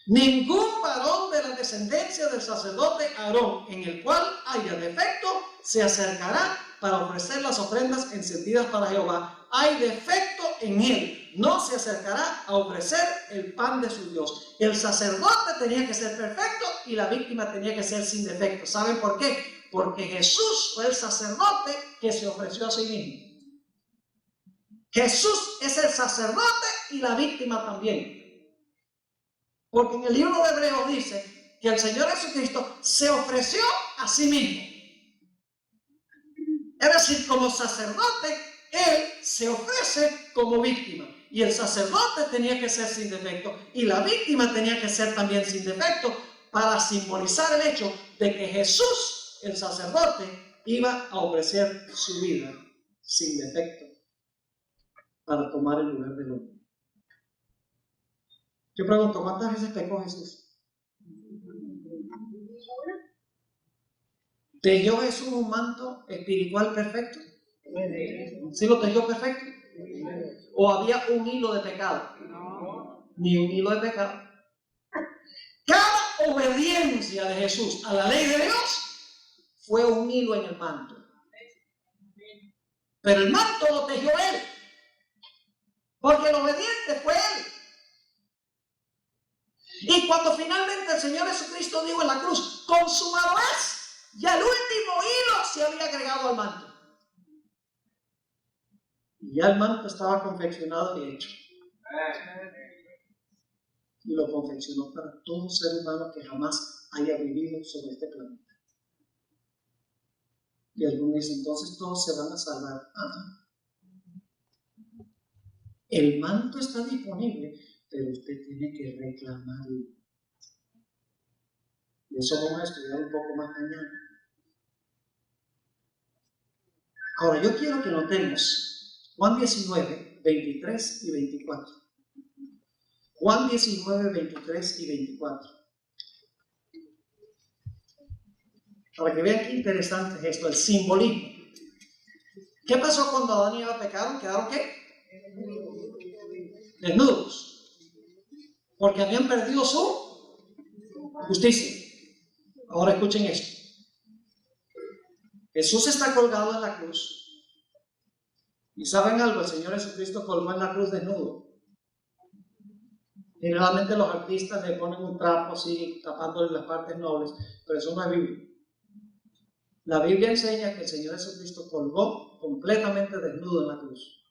Ningún varón de la descendencia del sacerdote Aarón en el cual haya defecto se acercará para ofrecer las ofrendas encendidas para Jehová. Hay defecto en él, no se acercará a ofrecer el pan de su Dios. El sacerdote tenía que ser perfecto y la víctima tenía que ser sin defecto. ¿Saben por qué? Porque Jesús fue el sacerdote que se ofreció a sí mismo. Jesús es el sacerdote y la víctima también. Porque en el libro de Hebreos dice que el Señor Jesucristo se ofreció a sí mismo. Es decir, como sacerdote, Él se ofrece como víctima. Y el sacerdote tenía que ser sin defecto. Y la víctima tenía que ser también sin defecto, para simbolizar el hecho de que Jesús, el sacerdote, iba a ofrecer su vida sin defecto para tomar el lugar del hombre. Yo pregunto, ¿cuántas veces pecó Jesús? ¿Tejó Jesús un manto espiritual perfecto? ¿Sí lo tejó perfecto? ¿O había un hilo de pecado? Ni un hilo de pecado. Cada obediencia de Jesús a la ley de Dios fue un hilo en el manto. Pero el manto lo tejió Él, porque el obediente fue Él. Y cuando finalmente el Señor Jesucristo dijo en la cruz, consumado es, ya el último hilo se había agregado al manto. Y ya el manto estaba confeccionado y hecho. Y lo confeccionó para todo ser humano que jamás haya vivido sobre este planeta. Y algunos dicen, entonces todos se van a salvar. El manto está disponible, pero usted tiene que reclamarlo. Y eso vamos a estudiar un poco más mañana. Ahora, yo quiero que notemos Juan 19, 23 y 24. Juan 19, 23 y 24. Para que vean qué interesante es esto, el simbolismo. ¿Qué pasó cuando Adán y Eva pecaron? ¿Quedaron qué? Desnudos. Porque habían perdido su justicia. Ahora escuchen esto. Jesús está colgado en la cruz. Y ¿saben algo? El Señor Jesucristo colgó en la cruz desnudo. Generalmente los artistas le ponen un trapo así, tapándole las partes nobles, pero eso no es Biblia. La Biblia enseña que el Señor Jesucristo colgó completamente desnudo en la cruz.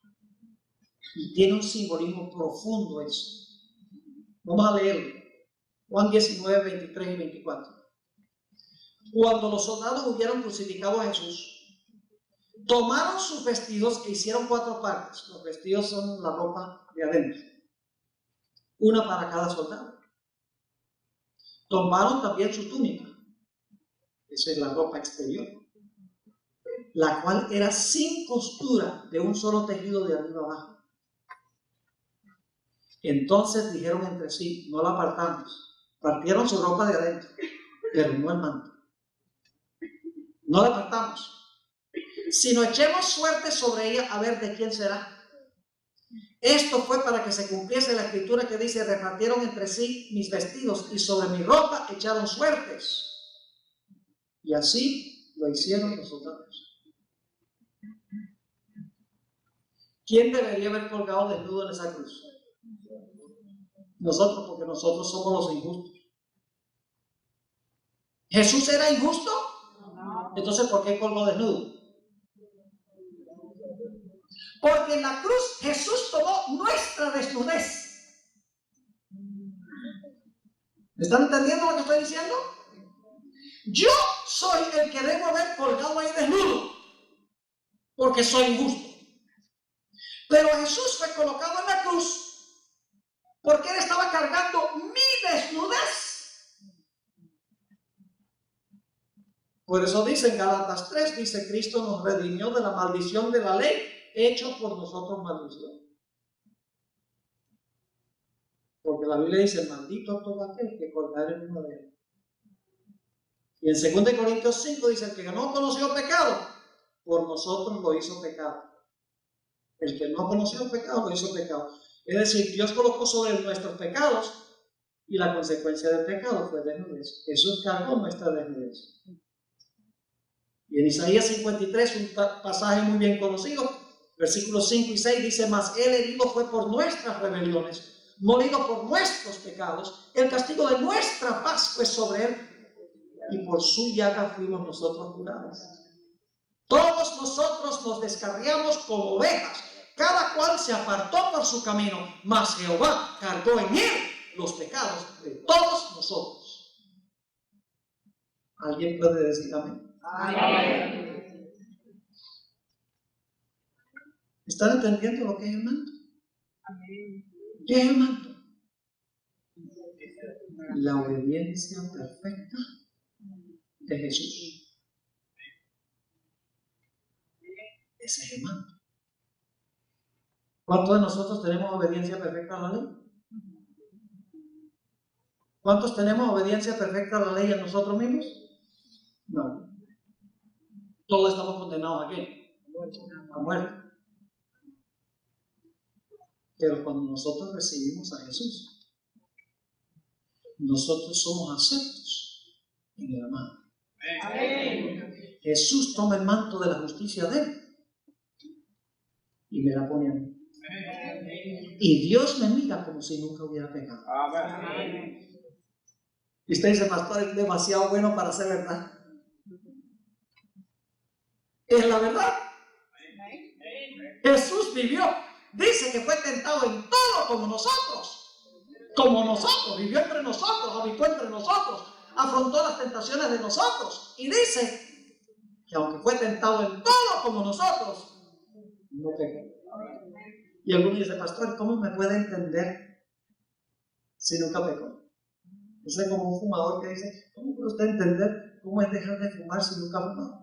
Y tiene un simbolismo profundo eso. Vamos a leerlo. Juan 19, 23 y 24. Cuando los soldados hubieron crucificado a Jesús, tomaron sus vestidos e hicieron 4 partes. Los vestidos son la ropa de adentro. Una para cada soldado. Tomaron también su túnica Eso es la ropa exterior, la cual era sin costura, de un solo tejido de arriba abajo. Entonces dijeron entre sí, no la apartamos. Partieron su ropa de adentro, pero no el manto. No la apartamos, sino echemos suerte sobre ella a ver de quién será. Esto fue para que se cumpliese la escritura que dice, repartieron entre sí mis vestidos y sobre mi ropa echaron suertes. Y así lo hicieron los soldados. ¿Quién debería haber colgado desnudo en esa cruz? Nosotros, porque nosotros somos los injustos. ¿Jesús era injusto? Entonces, ¿por qué colgó desnudo? Porque en la cruz Jesús tomó nuestra desnudez. ¿Me están entendiendo lo que estoy diciendo? Yo soy el que debo haber colgado ahí desnudo, porque soy injusto. Pero Jesús fue colocado en la cruz porque Él estaba cargando mi desnudez. Por eso dice en Gálatas 3, dice, Cristo nos redimió de la maldición de la ley, hecho por nosotros maldición. Porque la Biblia dice, maldito todo aquel que colgare en un madero. Y en 2 Corintios 5 dice, el que no conoció pecado, por nosotros lo hizo pecado. El que no conoció pecado, lo hizo pecado. Es decir, Dios colocó sobre nuestros pecados y la consecuencia del pecado fue desnudez. Jesús cargó nuestra desnudez. Y en Isaías 53, un pasaje muy bien conocido, versículos 5 y 6 dice, mas Él herido fue por nuestras rebeliones, molido por nuestros pecados, el castigo de nuestra paz fue sobre Él, y por su llaga fuimos nosotros curados. Todos nosotros nos descarriamos como ovejas, cada cual se apartó por su camino, mas Jehová cargó en Él los pecados de todos nosotros. ¿Alguien puede decir amén? Amén. ¿Están entendiendo lo que es el manto? Amén. ¿Qué es el manto? La obediencia perfecta de Jesús. Ese es el manto. ¿Cuántos de nosotros tenemos obediencia perfecta a la ley? ¿Cuántos tenemos obediencia perfecta a la ley en nosotros mismos? No. Todos estamos condenados ¿a qué? A muerte. Pero cuando nosotros recibimos a Jesús, nosotros somos aceptos en el amado. Amén. Jesús toma el manto de la justicia de Él y me la pone a mí. Y Dios me mira como si nunca hubiera pecado. Amén. Y usted dice, pastor, es demasiado bueno para ser verdad. Es la verdad. Jesús vivió. Dice que fue tentado en todo como nosotros. Como nosotros. Vivió entre nosotros, habitó entre nosotros. Afrontó las tentaciones de nosotros. Y dice que aunque fue tentado en todo como nosotros, no pecó. Y algunos dicen, pastor, ¿cómo me puede entender si nunca pecó? Es como un fumador que dice, ¿cómo puede usted entender cómo es dejar de fumar si nunca ha fumado?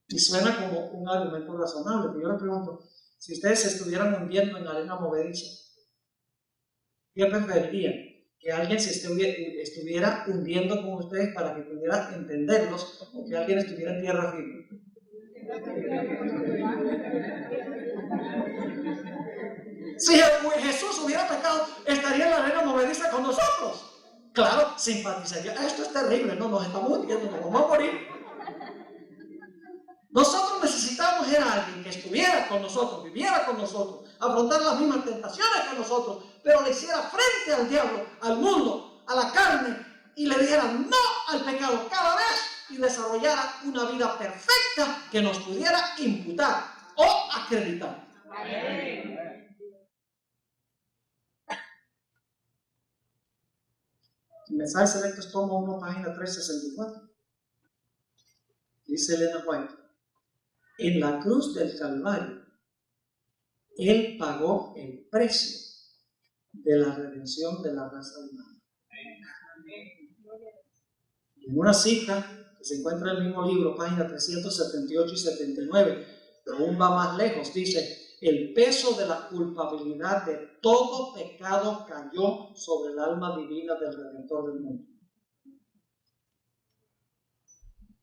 Y suena como un argumento razonable, pero yo le pregunto, si ustedes se estuvieran hundiendo en arena movediza, ¿qué preferirían? ¿Que alguien se estuviera hundiendo con ustedes para que pudiera entenderlos o que alguien estuviera en tierra firme? Si Jesús hubiera pecado, estaría en la arena movediza con nosotros. Claro, simpatizaría. Esto es terrible, no, nos estamos hundiendo, nos vamos a morir. Nosotros necesitamos a alguien que estuviera con nosotros, viviera con nosotros, afrontar las mismas tentaciones que nosotros, pero le hiciera frente al diablo, al mundo, a la carne, y le dijera no al pecado cada vez y desarrollara una vida perfecta que nos pudiera imputar o acreditar. Amén. Mensajes Selectos, tomo 1, página 364. Dice Elena White, en la cruz del Calvario, Él pagó el precio de la redención de la raza humana. En una cita que se encuentra en el mismo libro, páginas 378 y 79, aún va más lejos, dice: el peso de la culpabilidad de todo pecado cayó sobre el alma divina del Redentor del mundo.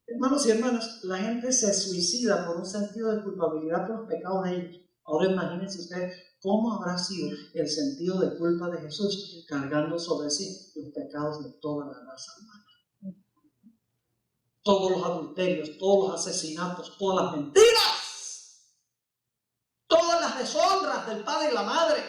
Hermanos y hermanas, la gente se suicida por un sentido de culpabilidad por los pecados de ellos. Ahora imagínense ustedes cómo habrá sido el sentido de culpa de Jesús cargando sobre sí los pecados de toda la raza humana. Todos los adulterios, todos los asesinatos, todas las mentiras, todas las deshonras del padre y la madre,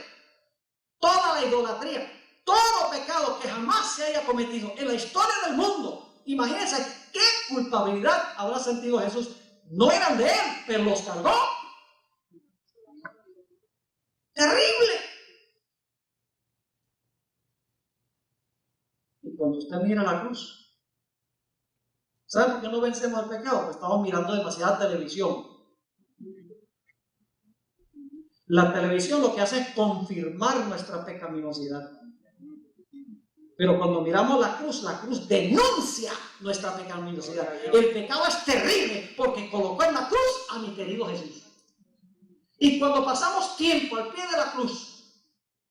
toda la idolatría, todo pecado que jamás se haya cometido en la historia del mundo. Imagínense qué culpabilidad habrá sentido Jesús. No eran de él, pero los cargó. Terrible. Y cuando usted mira la cruz, ¿sabe por qué no vencemos el pecado? Porque estamos mirando demasiada televisión. La televisión lo que hace es confirmar nuestra pecaminosidad. Pero cuando miramos la cruz denuncia nuestra pecaminosidad. El pecado es terrible porque colocó en la cruz a mi querido Jesús. Y cuando pasamos tiempo al pie de la cruz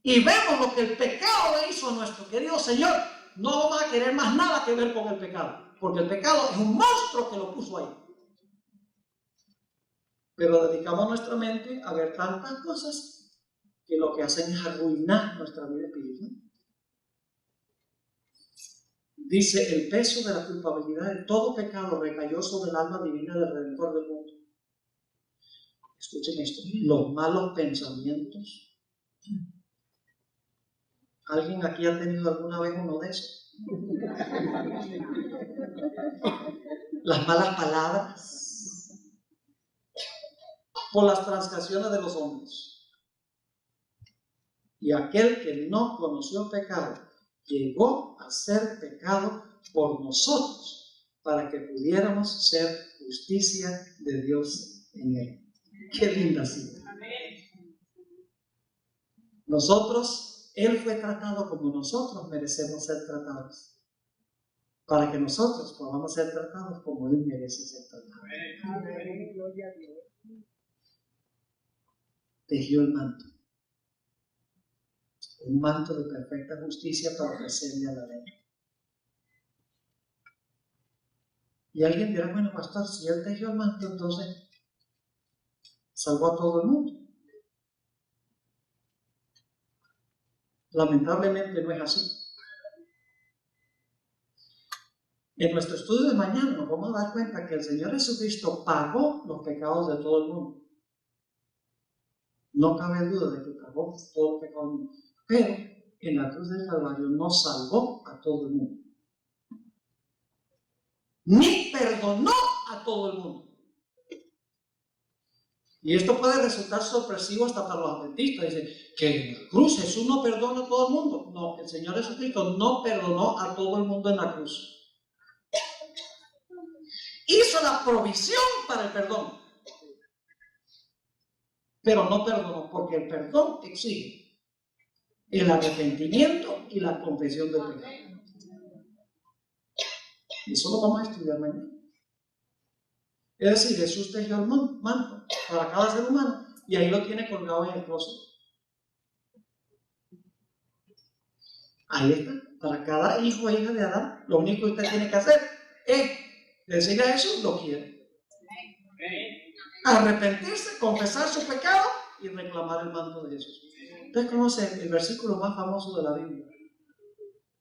y vemos lo que el pecado le hizo a nuestro querido Señor, no vamos a querer más nada que ver con el pecado, porque el pecado es un monstruo que lo puso ahí. Pero dedicamos nuestra mente a ver tantas cosas que lo que hacen es arruinar nuestra vida espiritual. Dice: el peso de la culpabilidad de todo pecado recayó sobre el alma divina del Redentor del mundo. Escuchen esto: los malos pensamientos. ¿Alguien aquí ha tenido alguna vez uno de esos? Las malas palabras, por las transgresiones de los hombres. Y aquel que no conoció pecado llegó a ser pecado por nosotros, para que pudiéramos ser justicia de Dios en él. Qué linda cita. Nosotros, él fue tratado como nosotros merecemos ser tratados, para que nosotros podamos ser tratados como él merece ser tratado. Tejió el manto, un manto de perfecta justicia para ofrecerle a la ley. Y alguien dirá: bueno, pastor, si él tejió el manto, entonces salvó a todo el mundo. Lamentablemente no es así. En nuestro estudio de mañana nos vamos a dar cuenta que el Señor Jesucristo pagó los pecados de todo el mundo. No cabe duda de que pagó todo el pecado del mundo. Pero en la cruz del Calvario no salvó a todo el mundo, ni perdonó a todo el mundo. Y esto puede resultar sorpresivo hasta para los adventistas. Dicen que en la cruz Jesús no perdona a todo el mundo. No, el Señor Jesucristo no perdonó a todo el mundo en la cruz. Hizo la provisión para el perdón, pero no perdonó, porque el perdón exige el arrepentimiento y la confesión del pecado. Y eso lo vamos a estudiar mañana. Es decir, Jesús tejió el manto para cada ser humano y ahí lo tiene colgado en el closet. Ahí está, para cada hijo e hija de Adán. Lo único que usted tiene que hacer es decirle a Jesús: lo quiero. Arrepentirse, confesar su pecado y reclamar el manto de Jesús. Ustedes conocen el versículo más famoso de la Biblia.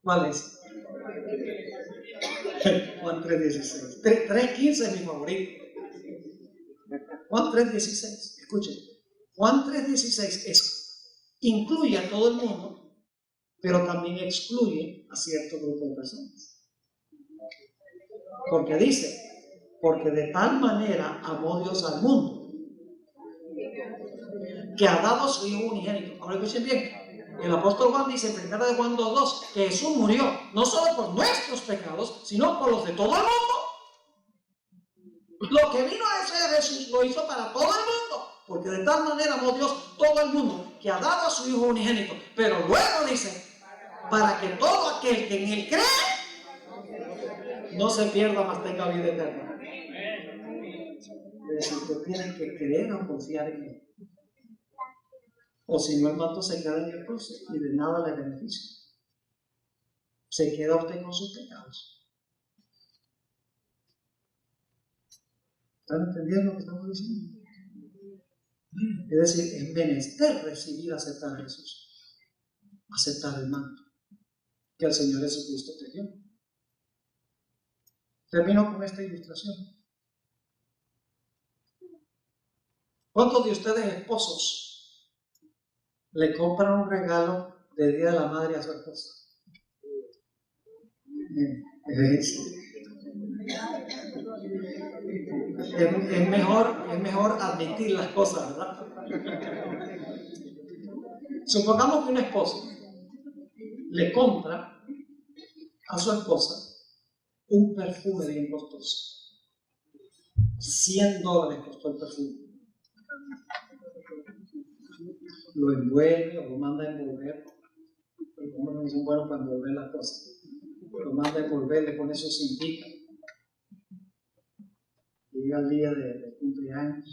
¿Cuál es? Juan 3:16. 3:15 es mi favorito. Juan 3:16. Escuchen. Juan 3:16 incluye a todo el mundo, pero también excluye a cierto grupo de personas. Porque dice: porque de tal manera amó Dios al mundo, que ha dado a su Hijo unigénito. Ahora escuchen bien. El apóstol Juan dice en 1 Juan 2:2 que Jesús murió no solo por nuestros pecados, sino por los de todo el mundo. Lo que vino a hacer Jesús lo hizo para todo el mundo, porque de tal manera amó Dios todo el mundo, que ha dado a su Hijo unigénito. Pero luego dice: para que todo aquel que en él cree no se pierda, mas tenga vida eterna. Es decir, usted tiene que creer o confiar en Él. O si no, el manto se queda en el cruce y de nada le beneficia. Se queda usted con sus pecados. ¿Están entendiendo lo que estamos diciendo? Es decir, es menester recibir, aceptar a Jesús, aceptar el manto que el Señor Jesucristo te dio. Termino con esta ilustración. ¿Cuántos de ustedes, esposos, le compran un regalo de Día de la Madre a su esposa? Es mejor admitir las cosas, ¿verdad? Supongamos que un esposo le compra a su esposa un perfume bien costoso. $100 costó el perfume. Lo envuelve o lo manda a envolver. Los hombres no son buenos para envolver las cosas. Lo manda a envolver, le pone su cintita. Llega el día de cumpleaños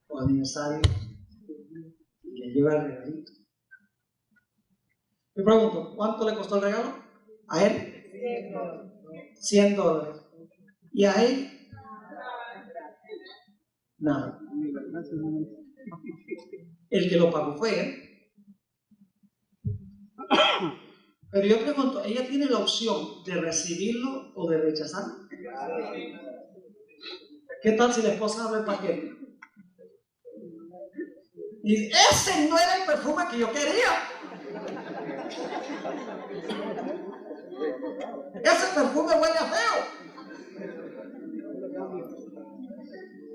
o aniversario y le lleva el regalito. Me pregunto, ¿cuánto le costó el regalo? ¿A él? $100. ¿Y a él? Nada. El que lo pagó fue él. Pero yo pregunto, ¿ella tiene la opción de recibirlo o de rechazarlo? ¿Qué tal si la esposa abre el paquete? Y dice, ese no era el perfume que yo quería. Ese perfume huele a feo.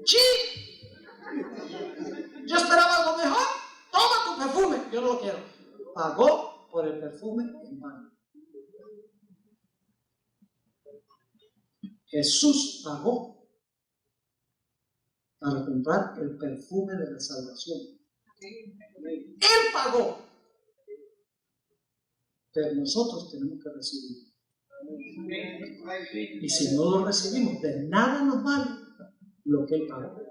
¡Sí! Yo esperaba algo mejor. Toma tu perfume. Yo no lo quiero. Pagó por el perfume en vano. Jesús pagó para comprar el perfume de la salvación. Él pagó. Pero nosotros tenemos que recibirlo. Y si no lo recibimos, de nada nos vale lo que Él pagó.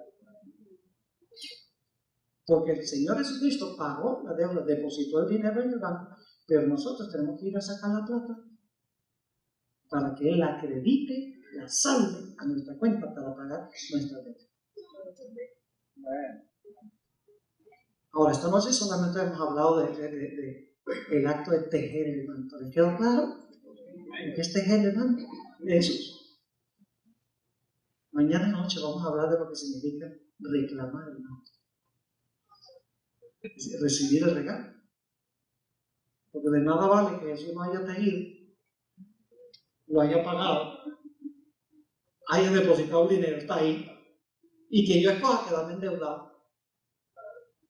Porque el Señor Jesucristo pagó la deuda, depositó el dinero en el banco, pero nosotros tenemos que ir a sacar la plata para que Él la acredite, la salve a nuestra cuenta para pagar nuestra deuda. Ahora, esta noche solamente hemos hablado del acto de tejer el manto. ¿Les quedó claro? ¿Qué es tejer el manto de Jesús? Mañana noche vamos a hablar de lo que significa reclamar el manto. Recibir el regalo. Porque de nada vale que Jesús no haya tejido, lo haya pagado, haya depositado el dinero, está ahí, y que yo escoja quedarme endeudado.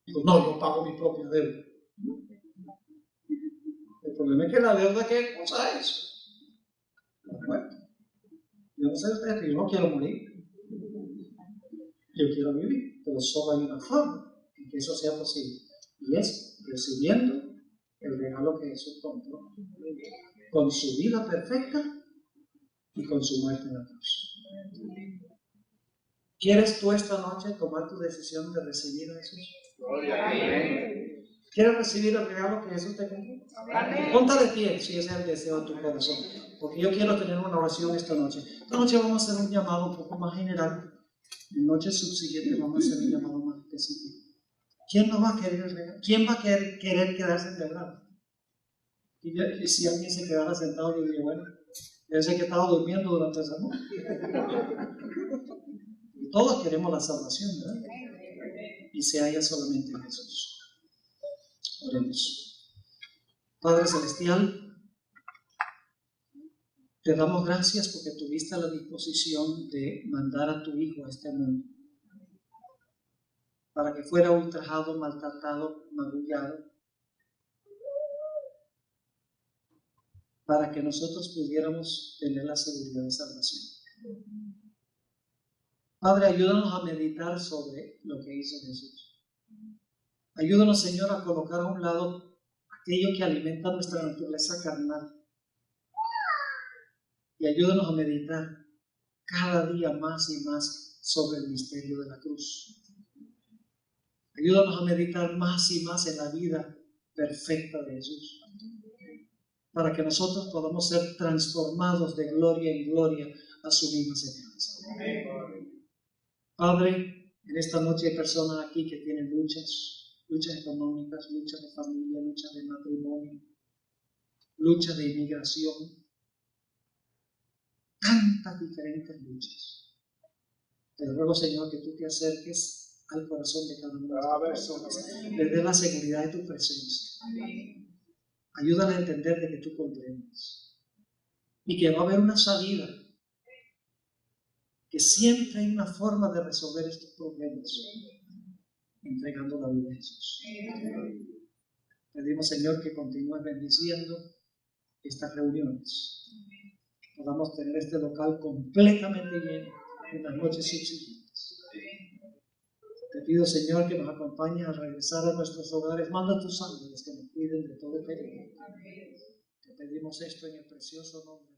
Digo, no, yo pago mi propia deuda. El problema es que la deuda, ¿qué cosa es? La muerte. Yo no sé ustedes, pero yo no quiero morir. Yo quiero vivir, pero solo hay una forma en que eso sea posible, y es recibiendo el regalo que Jesús compró, con su vida perfecta y con su muerte en la cruz. ¿Quieres tú esta noche tomar tu decisión de recibir a Jesús? ¿Quieres recibir el regalo que Jesús te compró? Ponte de pie si ese es el deseo de tu corazón, porque yo quiero tener una oración esta noche. Esta noche vamos a hacer un llamado un poco más general. En noches subsiguientes vamos a hacer un llamado más específico. ¿Quién no va a querer el regalo? ¿Quién va a querer quedarse endeudado? Y si alguien se quedara sentado, yo diría, bueno, debe ser que estaba durmiendo durante esa noche. Todos queremos la salvación, ¿verdad? Y se halla solamente en Jesús. Oremos. Padre Celestial, te damos gracias porque tuviste la disposición de mandar a tu Hijo a este mundo para que fuera ultrajado, maltratado, magullado, para que nosotros pudiéramos tener la seguridad de salvación. Padre, ayúdanos a meditar sobre lo que hizo Jesús. Ayúdanos, Señor, a colocar a un lado aquello que alimenta nuestra naturaleza carnal y ayúdanos a meditar cada día más y más sobre el misterio de la cruz. Ayúdanos a meditar más y más en la vida perfecta de Jesús, para que nosotros podamos ser transformados de gloria en gloria a su misma semejanza. Padre, en esta noche hay personas aquí que tienen luchas económicas, luchas de familia, luchas de matrimonio, luchas de inmigración, tantas diferentes luchas. Te ruego, Señor, que tú te acerques al corazón de cada una de estas personas, les dé la seguridad de tu presencia. Ayúdale a entender de que tú comprendes y que va a haber una salida, que siempre hay una forma de resolver estos problemas, entregando la vida a Jesús. Pedimos, Señor, que continúes bendiciendo estas reuniones, que podamos tener este local completamente lleno en las noches subsiguientes. Te pido, Señor, que nos acompañes a regresar a nuestros hogares. Manda tus ángeles que nos cuiden de todo peligro. Te pedimos esto en el precioso nombre